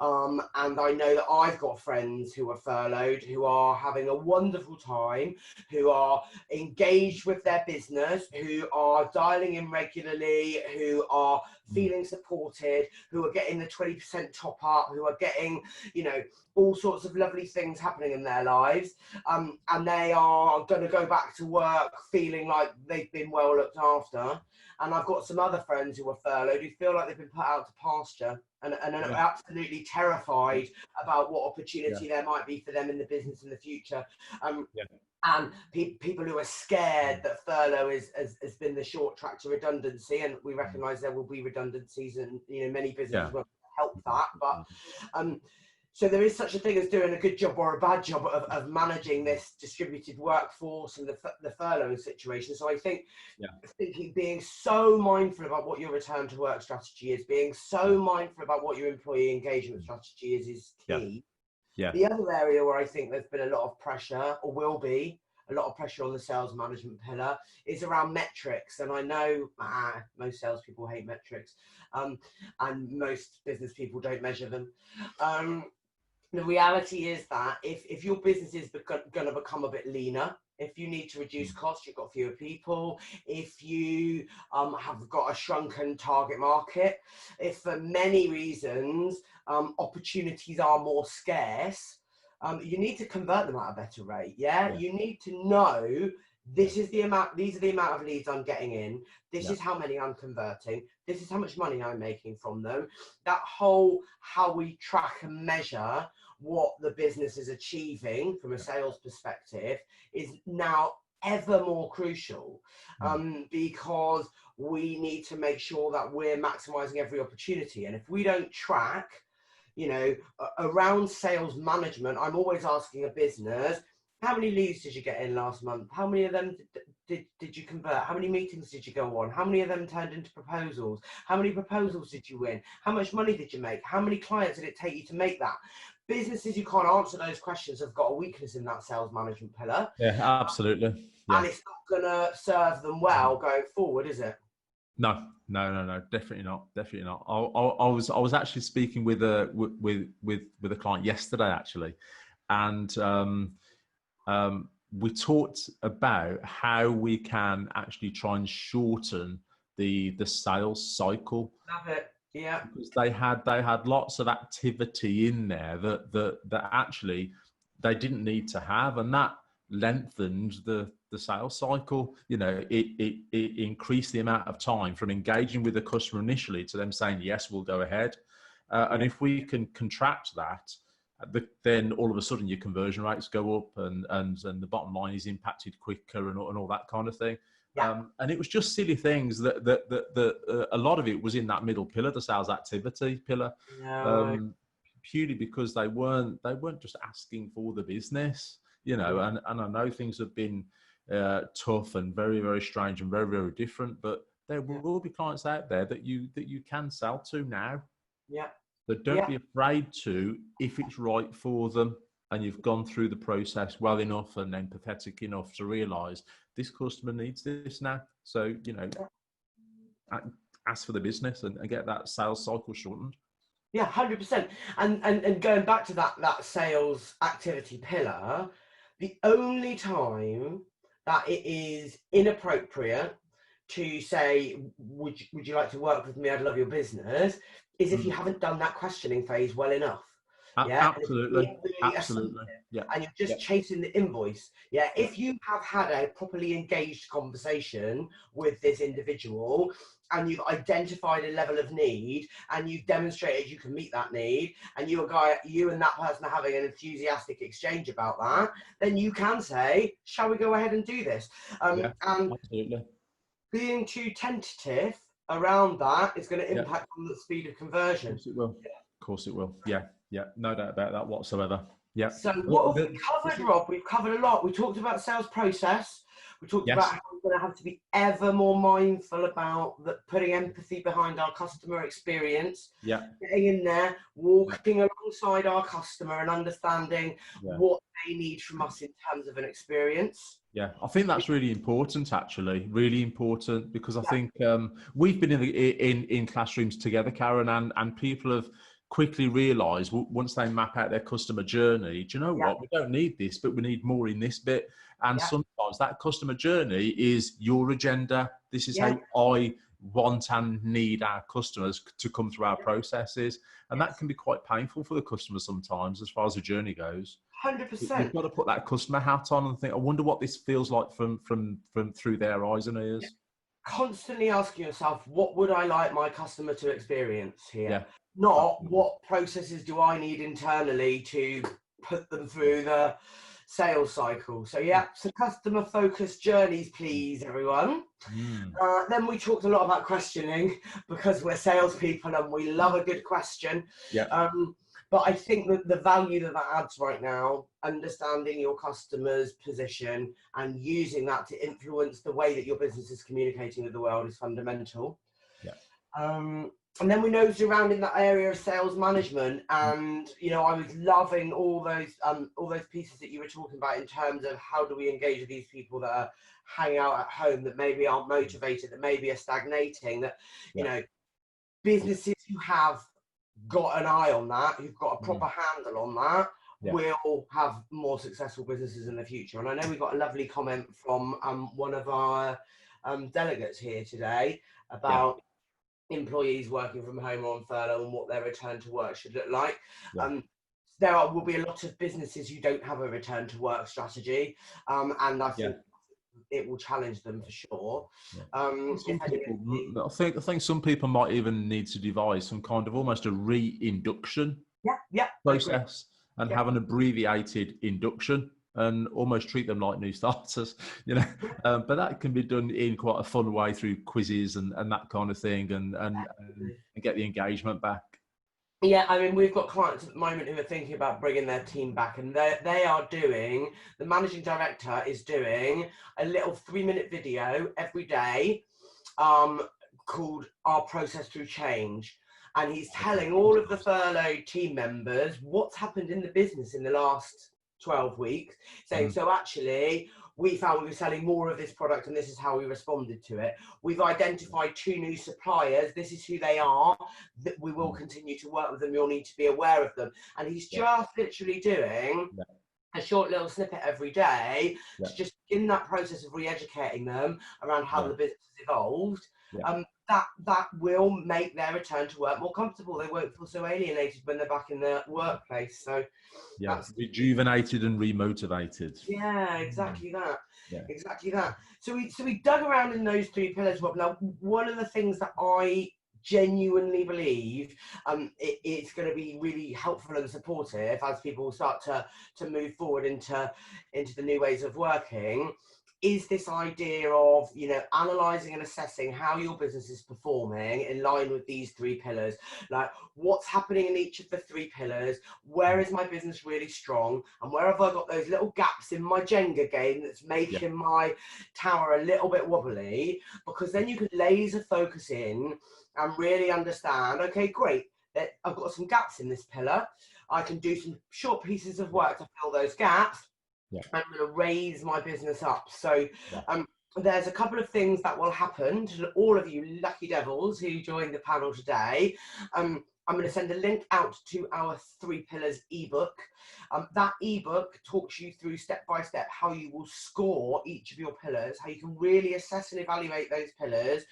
And I know that I've got friends who are furloughed, who are having a wonderful time, who are engaged with their business, who are dialing in regularly, who are feeling supported, who are getting the 20% top up, who are getting, you know, all sorts of lovely things happening in their lives. And they are going to go back to work feeling like they've been well looked after. And I've got some other friends who are furloughed who feel like they've been put out to pasture and are absolutely terrified about what opportunity there might be for them in the business in the future. And people who are scared that furlough has been the short track to redundancy, and we recognise there will be redundancies, and many businesses will help that. But so there is such a thing as doing a good job or a bad job of managing this distributed workforce and the furlough situation. So I think being so mindful about what your return to work strategy is, being so mindful about what your employee engagement strategy is key. The other area where I think there's been a lot of pressure, or will be a lot of pressure on the sales management pillar, is around metrics. And I know most salespeople hate metrics, and most business people don't measure them. The reality is that if your business is going to become a bit leaner, if you need to reduce costs, you've got fewer people, if you have got a shrunken target market, if for many reasons opportunities are more scarce, you need to convert them at a better rate. You need to know these are the amount of leads I'm getting in, this is how many I'm converting, this is how much money I'm making from them. That whole how we track and measure what the business is achieving from a sales perspective is now ever more crucial, because we need to make sure that we're maximizing every opportunity. And if we don't track, around sales management, I'm always asking a business, how many leads did you get in last month? How many of them did you convert? How many meetings did you go on? How many of them turned into proposals? How many proposals did you win? How much money did you make? How many clients did it take you to make that? Businesses who can't answer those questions have got a weakness in that sales management pillar. Yeah, absolutely. Yeah. And it's not going to serve them well going forward, is it? No, definitely not. I was actually speaking with a client yesterday, actually, and we talked about how we can actually try and shorten the sales cycle. Love it. Yeah. Because they had lots of activity in there that actually they didn't need to have, and that lengthened the sales cycle. You know, it increased the amount of time from engaging with the customer initially to them saying yes, we'll go ahead. And if we can contract that, then all of a sudden your conversion rates go up, and the bottom line is impacted quicker, and all that kind of thing. Yeah. And it was just silly things that a lot of it was in that middle pillar, the sales activity pillar, purely because they weren't just asking for the business, you know. And I know things have been tough and very, very strange and very, very different, but there will be clients out there that you can sell to now. Yeah. But don't be afraid to, if it's right for them and you've gone through the process well enough and empathetic enough to realise this customer needs this now. So, you know, ask for the business and get that sales cycle shortened. Yeah, 100%. And going back to that sales activity pillar, the only time that it is inappropriate to say, would you like to work with me? I'd love your business, is if you haven't done that questioning phase well enough. Yeah, absolutely. Absolutely. Yeah. And you're just chasing the invoice. Yeah. If you have had a properly engaged conversation with this individual and you've identified a level of need and you've demonstrated you can meet that need, and you and that person are having an enthusiastic exchange about that, then you can say, shall we go ahead and do this? And absolutely. Being too tentative around that is going to impact on the speed of conversion. Of course it will. Of course it will. Yeah. Yeah. No doubt about that whatsoever. Yeah. So what have we covered, Rob? We've covered a lot. We talked about sales process. We talked about how we're going to have to be ever more mindful about putting empathy behind our customer experience. Yeah. Getting in there, walking alongside our customer and understanding what they need from us in terms of an experience. Yeah, I think that's really important, actually, really important, because I think we've been in classrooms together, Karen, and people have quickly realised once they map out their customer journey, do you know what? We don't need this, but we need more in this bit. And sometimes that customer journey is your agenda. This is how I want and need our customers to come through our processes. And that can be quite painful for the customer sometimes as far as the journey goes. 100%. You've got to put that customer hat on and think, I wonder what this feels like from through their eyes and ears. Constantly asking yourself, what would I like my customer to experience here? Yeah. Not what processes do I need internally to put them through the sales cycle. So so customer focused journeys, please, everyone. Then we talked a lot about questioning, because we're salespeople and we love a good question. But I think that the value that adds right now, understanding your customer's position and using that to influence the way that your business is communicating with the world, is fundamental. And then we nosed around in that area of sales management, and you know, I was loving all those pieces that you were talking about in terms of how do we engage with these people that are hanging out at home, that maybe aren't motivated, that maybe are stagnating, that you know, businesses who have got an eye on that, who've got a proper handle on that, will have more successful businesses in the future. And I know we got a lovely comment from one of our delegates here today about employees working from home or on furlough and what their return to work should look like. There will be a lot of businesses who don't have a return to work strategy, and I think it will challenge them for sure. I think some people might even need to devise some kind of almost a re-induction process and have an abbreviated induction and almost treat them like new starters, you know. But that can be done in quite a fun way through quizzes and that kind of thing, and get the engagement back. Yeah, I mean, we've got clients at the moment who are thinking about bringing their team back, and they are doing, the managing director is doing a little 3-minute video every day, called Our Process Through Change. And he's telling all of the furloughed team members what's happened in the business in the last 12 weeks, saying, so actually, we found we were selling more of this product and this is how we responded to it. We've identified 2 new suppliers. This is who they are. That we will continue to work with them. You'll need to be aware of them. And he's just literally doing a short little snippet every day to just begin that process of re-educating them around how the business has evolved. That will make their return to work more comfortable. They won't feel so alienated when they're back in the workplace. So that's rejuvenated and remotivated. Yeah, exactly that. Exactly that. So we dug around in those 3 pillars, Rob. Now, one of the things that I genuinely believe it's going to be really helpful and supportive as people start to move forward into the new ways of working is this idea of, you know, analysing and assessing how your business is performing in line with these 3 pillars. Like, what's happening in each of the 3 pillars? Where is my business really strong? And where have I got those little gaps in my Jenga game that's making my tower a little bit wobbly? Because then you can laser focus in and really understand, okay, great, I've got some gaps in this pillar. I can do some short pieces of work to fill those gaps. I'm going to raise my business up. So there's a couple of things that will happen to all of you lucky devils who joined the panel today. I'm going to send a link out to our 3 pillars ebook. That ebook talks you through step by step how you will score each of your pillars, how you can really assess and evaluate those pillars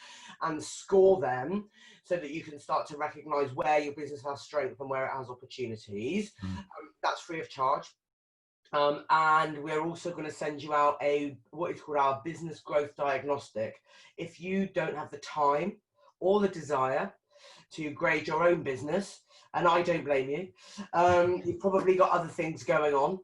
and score them so that you can start to recognize where your business has strength and where it has opportunities. That's free of charge. And we're also going to send you out what is called our business growth diagnostic. If you don't have the time or the desire to grade your own business, and I don't blame you, you've probably got other things going on.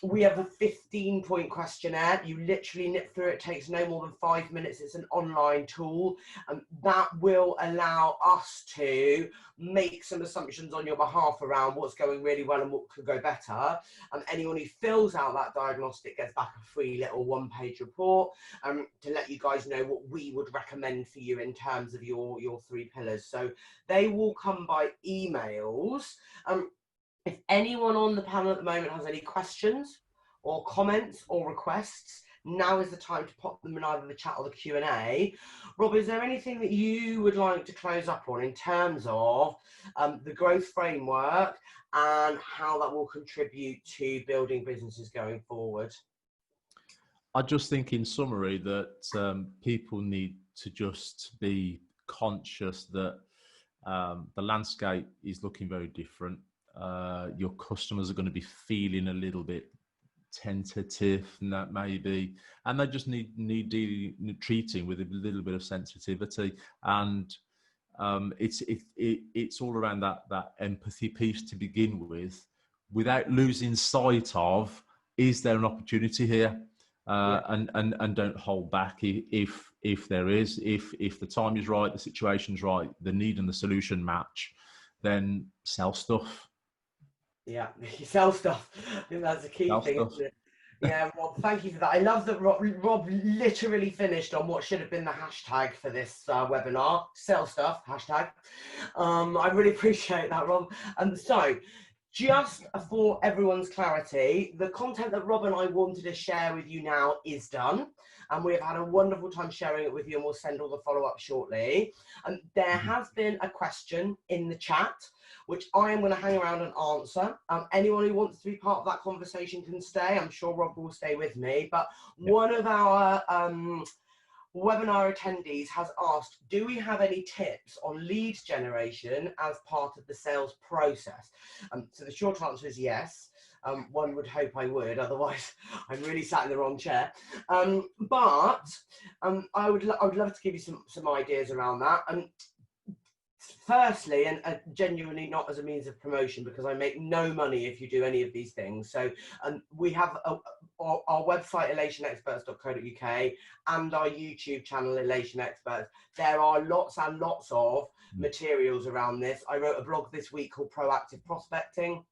We have a 15-point questionnaire. You literally nip through it. It takes no more than 5 minutes. It's an online tool, and that will allow us to make some assumptions on your behalf around what's going really well and what could go better. Anyone who fills out that diagnostic gets back a free little 1-page report to let you guys know what we would recommend for you in terms of your 3 pillars. So they will come by emails. If anyone on the panel at the moment has any questions or comments or requests, now is the time to pop them in either the chat or the Q&A. Rob, is there anything that you would like to close up on in terms of the growth framework and how that will contribute to building businesses going forward? I just think in summary that people need to just be conscious that the landscape is looking very different. Your customers are going to be feeling a little bit tentative, and that maybe, and they just need treating with a little bit of sensitivity. And it's all around that empathy piece to begin with, without losing sight of, is there an opportunity here? And don't hold back if there is, if the time is right, the situation's right, the need and the solution match, then sell stuff. Yeah, sell stuff. I think that's a key thing, isn't it? Yeah, Rob, thank you for that. I love that Rob literally finished on what should have been the hashtag for this webinar, sell stuff, hashtag. I really appreciate that, Rob. So, just for everyone's clarity, the content that Rob and I wanted to share with you now is done. And we have had a wonderful time sharing it with you, and we'll send all the follow-up shortly. And there has been a question in the chat, which I am going to hang around and answer. Anyone who wants to be part of that conversation can stay. I'm sure Rob will stay with me. But one of our webinar attendees has asked, do we have any tips on lead generation as part of the sales process? So the short answer is yes. One would hope I would, otherwise I'm really sat in the wrong chair. But I would love to give you some ideas around that. firstly, and genuinely not as a means of promotion, because I make no money if you do any of these things. So we have our website, elationexperts.co.uk, and our YouTube channel, Elation Experts. There are lots and lots of materials around this. I wrote a blog this week called Proactive Prospecting,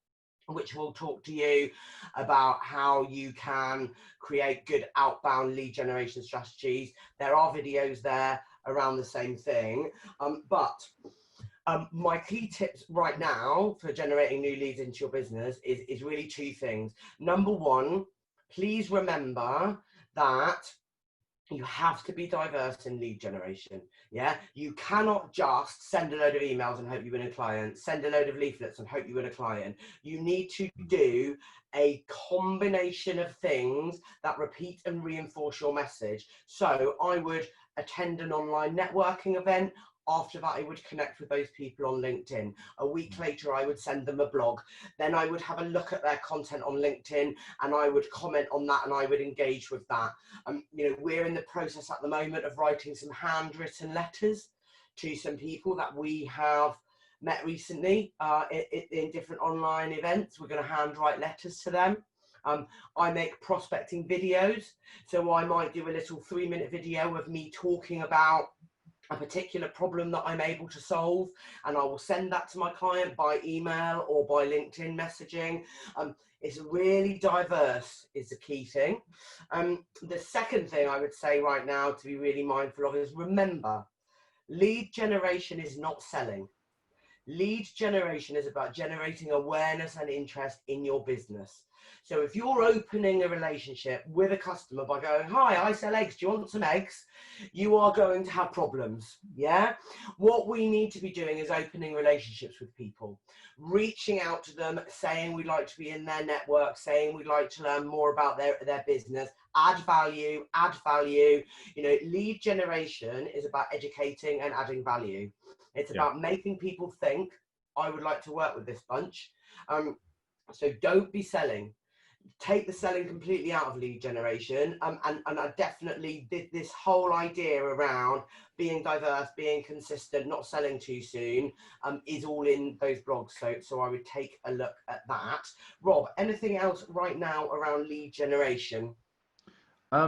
which will talk to you about how you can create good outbound lead generation strategies. There are videos there around the same thing. But my key tips right now for generating new leads into your business is really two things. Number one, please remember that you have to be diverse in lead generation. Yeah, you cannot just send a load of emails and hope you win a client, send a load of leaflets and hope you win a client. You need to do a combination of things that repeat and reinforce your message. So I would attend an online networking event. After that, I would connect with those people on LinkedIn. A week later, I would send them a blog. Then I would have a look at their content on LinkedIn and I would comment on that and I would engage with that. You know, we're in the process at the moment of writing some handwritten letters to some people that we have met recently in different online events. We're going to handwrite letters to them. I make prospecting videos. So I might do a little 3-minute video of me talking about a particular problem that I'm able to solve, and I will send that to my client by email or by LinkedIn messaging. It's really diverse is the key thing. The second thing I would say right now to be really mindful of is, remember, lead generation is not selling. Lead generation is about generating awareness and interest in your business. So if you're opening a relationship with a customer by going, hi, I sell eggs, do you want some eggs? You are going to have problems, yeah? What we need to be doing is opening relationships with people, reaching out to them, saying we'd like to be in their network, saying we'd like to learn more about their business, add value. You know, lead generation is about educating and adding value. It's about making people think, I would like to work with this bunch. So don't be selling. Take the selling completely out of lead generation. And I definitely did this whole idea around being diverse, being consistent, not selling too soon, is all in those blogs. So I would take a look at that. Rob, anything else right now around lead generation? I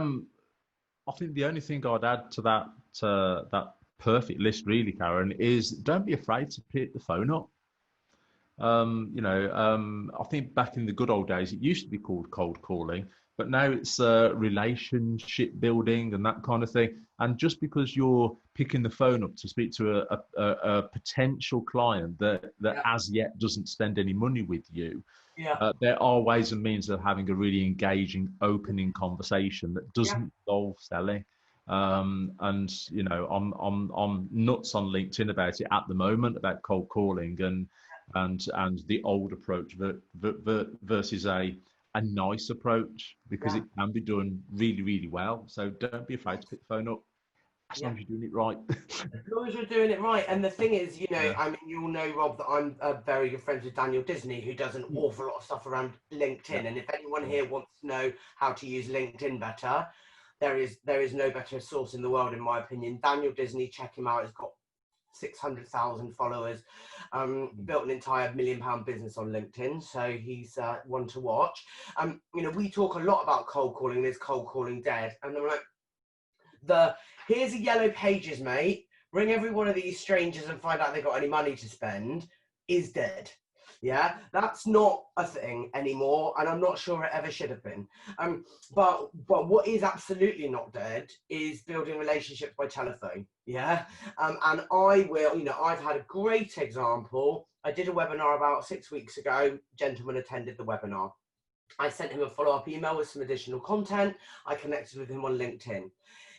think the only thing I'd add to that perfect list, really, Karen, is don't be afraid to pick the phone up. I think back in the good old days, it used to be called cold calling, but now it's relationship building and that kind of thing. And just because you're picking the phone up to speak to a potential client that as yet doesn't spend any money with you, there are ways and means of having a really engaging, opening conversation that doesn't involve selling. And you know, I'm nuts on LinkedIn about it at the moment, about cold calling and the old approach versus a nice approach, because it can be done really, really well. So don't be afraid to pick the phone up, as long as you're doing it right. As long as you're doing it right. And the thing is, you know, I mean, you'll know, Rob, that I'm very good friends with Daniel Disney, who does an awful lot of stuff around LinkedIn. And if anyone here wants to know how to use LinkedIn better, there is no better source in the world, in my opinion. Daniel Disney, check him out. He's got 600,000 followers, built an entire £1 million business on LinkedIn. So he's one to watch. You know, we talk a lot about cold calling. Is cold calling dead? And I'm like, here's a yellow pages, mate. Bring every one of these strangers and find out they got any money to spend is dead. Yeah, that's not a thing anymore, and I'm not sure it ever should have been. But what is absolutely not dead is building relationships by telephone. Yeah, and I will. You know, I've had a great example. I did a webinar about 6 weeks ago. Gentleman attended the webinar. I sent him a follow-up email with some additional content. I connected with him on LinkedIn.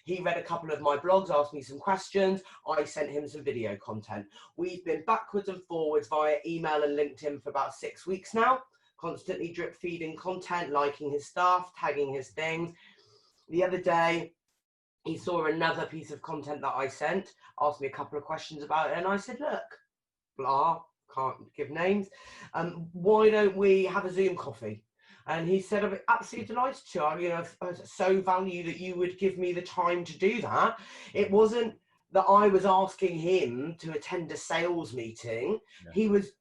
He read a couple of my blogs, asked me some questions. I sent him some video content. We've been backwards and forwards via email and LinkedIn for about 6 weeks now, constantly drip feeding content, liking his stuff, tagging his things. The other day, he saw another piece of content that I sent, asked me a couple of questions about it, and I said, look, blah, can't give names, why don't we have a Zoom coffee? And he said, I'm absolutely delighted to. I so value that you would give me the time to do that. It wasn't that I was asking him to attend a sales meeting. Yeah. He was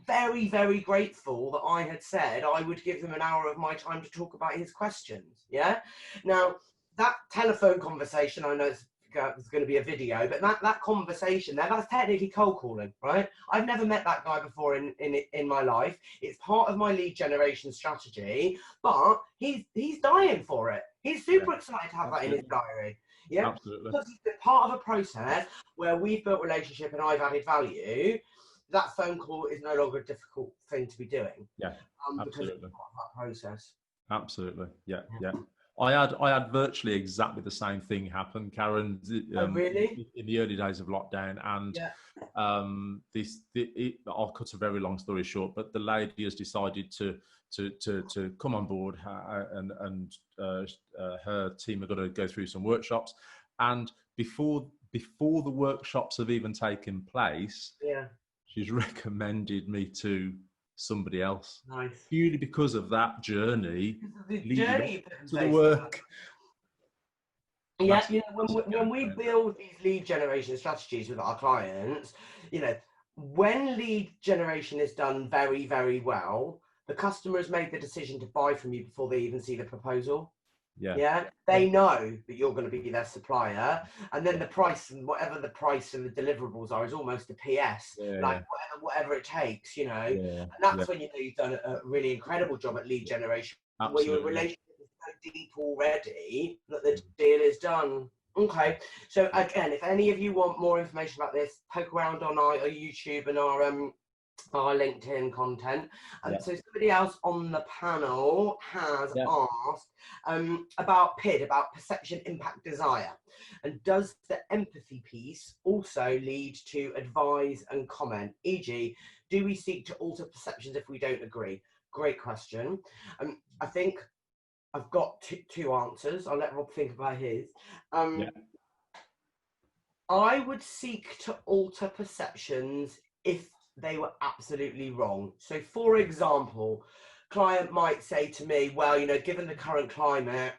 very, very grateful that I had said I would give him an hour of my time to talk about his questions. Yeah. Now, that telephone conversation, I know it's going to be a video, but that conversation there, that's technically cold calling, right? I've never met that guy before in my life. It's part of my lead generation strategy, but he's dying for it. He's super excited to have that in his diary. Yeah, Absolutely. because it's been part of a process where we've built relationship and I've added value. That phone call is no longer a difficult thing to be doing. Yeah, Because absolutely. it's part of that process. Absolutely. Yeah, yeah. I had virtually exactly the same thing happen, Karen, Really? in the early days of lockdown. And I'll cut a very long story short, but the lady has decided to come on board, and her team are going to go through some workshops. And before the workshops have even taken place, she's recommended me to somebody else. Nice. Purely because of that journey, journey to the work. Yeah, you know, when we build these lead generation strategies with our clients, you know, when lead generation is done very, very well, the customer has made the decision to buy from you before they even see the proposal. Yeah, they know that you're going to be their supplier, and then the price and whatever the price and the deliverables are is almost a PS, whatever it takes, you know. And that's when you know you've done a really incredible job at lead generation, where your relationship is so deep already that the deal is done. Okay, so again, if any of you want more information about this, poke around on our YouTube and our LinkedIn content. So somebody else on the panel has asked about PID, about perception, impact, desire. And does the empathy piece also lead to advise and comment? E.g., do we seek to alter perceptions if we don't agree? Great question. I think I've got two answers. I'll let Rob think about his. I would seek to alter perceptions if they were absolutely wrong. So for example, client might say to me, well, you know, given the current climate,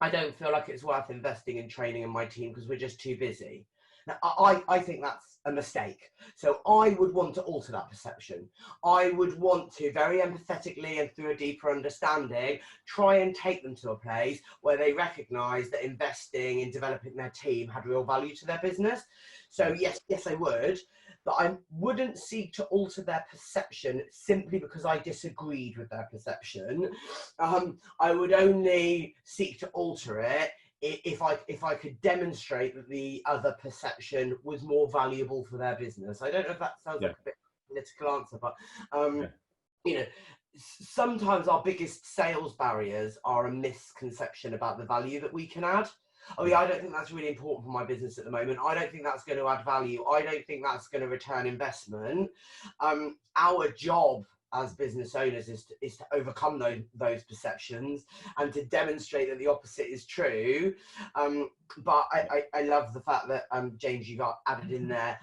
I don't feel like it's worth investing in training in my team because we're just too busy. Now, I think that's a mistake. So I would want to alter that perception. I would want to very empathetically and through a deeper understanding, try and take them to a place where they recognize that investing in developing their team had real value to their business. So yes, I would. But I wouldn't seek to alter their perception simply because I disagreed with their perception. I would only seek to alter it if I could demonstrate that the other perception was more valuable for their business. I don't know if that sounds like a bit of a political answer, but you know, sometimes our biggest sales barriers are a misconception about the value that we can add. Oh yeah, I don't think that's really important for my business at the moment. I don't think that's going to add value. I don't think that's going to return investment. Our job as business owners is to overcome those perceptions and to demonstrate that the opposite is true. But I love the fact that James, you got added in there.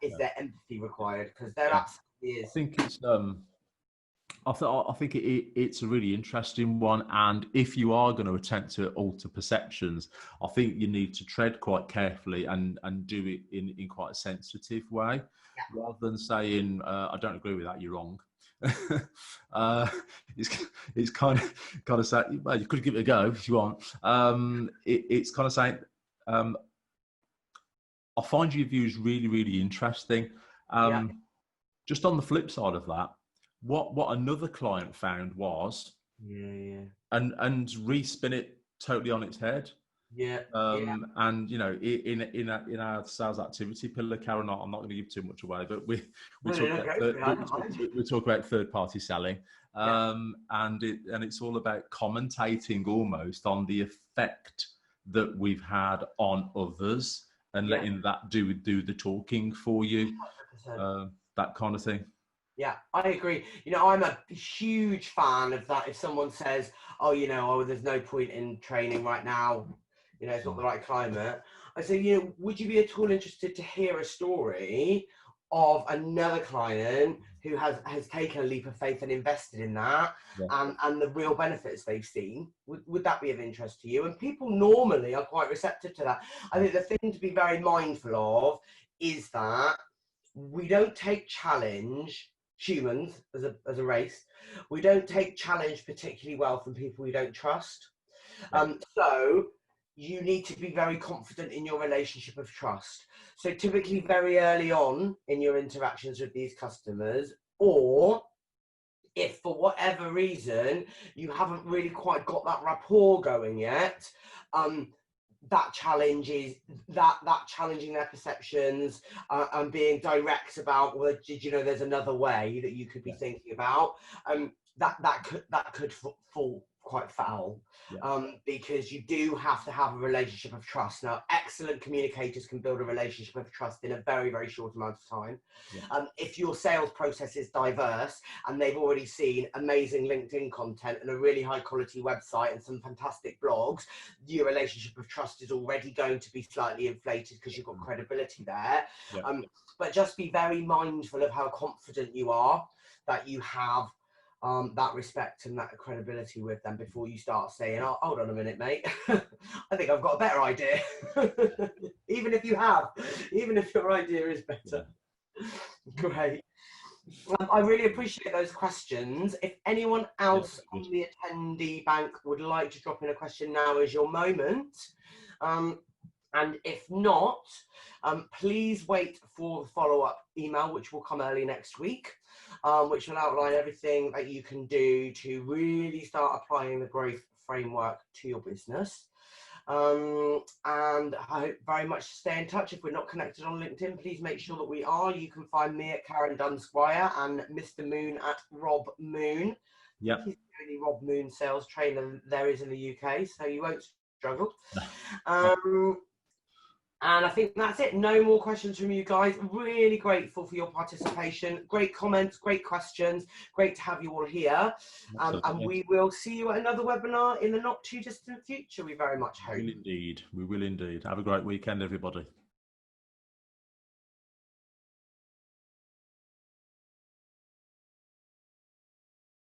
Is there empathy required? Because there absolutely is. I think it's I think it's a really interesting one, and if you are going to attempt to alter perceptions, I think you need to tread quite carefully and do it in quite a sensitive way, rather than saying I don't agree with that, you're wrong. It's kind of saying, well, you could give it a go if you want. It's kind of saying, I find your views really, really interesting. Just on the flip side of that, what another client found was and re-spin it totally on its head. And you know, in our sales activity pillar, Karen, I'm not going to give too much away, but we talk about third party selling, and it's all about commentating almost on the effect that we've had on others and letting that do the talking for you, that kind of thing. Yeah, I agree. You know, I'm a huge fan of that. If someone says, oh, you know, there's no point in training right now, you know, it's not the right climate. I say, you know, would you be at all interested to hear a story of another client who has taken a leap of faith and invested in that, Yeah. and the real benefits they've seen. Would that be of interest to you? And people normally are quite receptive to that. I think the thing to be very mindful of is that we don't take challenge, humans as a race, we don't take challenge particularly well from people we don't trust. So you need to be very confident in your relationship of trust. So typically very early on in your interactions with these customers, or if for whatever reason you haven't really quite got that rapport going yet, that challenge is that challenging their perceptions, and being direct about, well, did you know there's another way that you could be thinking about, that could fall quite foul. Because you do have to have a relationship of trust. Now, excellent communicators can build a relationship of trust in a very, very short amount of time. If your sales process is diverse and they've already seen amazing LinkedIn content and a really high quality website and some fantastic blogs, your relationship of trust is already going to be slightly inflated because you've got credibility there. But just be very mindful of how confident you are that you have that respect and that credibility with them before you start saying, oh, hold on a minute, mate. I think I've got a better idea. Even if your idea is better. Great. I really appreciate those questions. If anyone else on the attendee bank would like to drop in a question, now is your moment. And if not, please wait for the follow-up email, which will come early next week, which will outline everything that you can do to really start applying the growth framework to your business. And I hope very much to stay in touch. If we're not connected on LinkedIn, please make sure that we are. You can find me at Karen Dunsquire and Mr. Moon at Rob Moon. He's the only Rob Moon sales trainer there is in the UK, so you won't struggle. And I think that's it. No more questions from you guys. Really grateful for your participation. Great comments, great questions. Great to have you all here. And we will see you at another webinar in the not too distant future, we very much hope. We will indeed. We will indeed. Have a great weekend, everybody.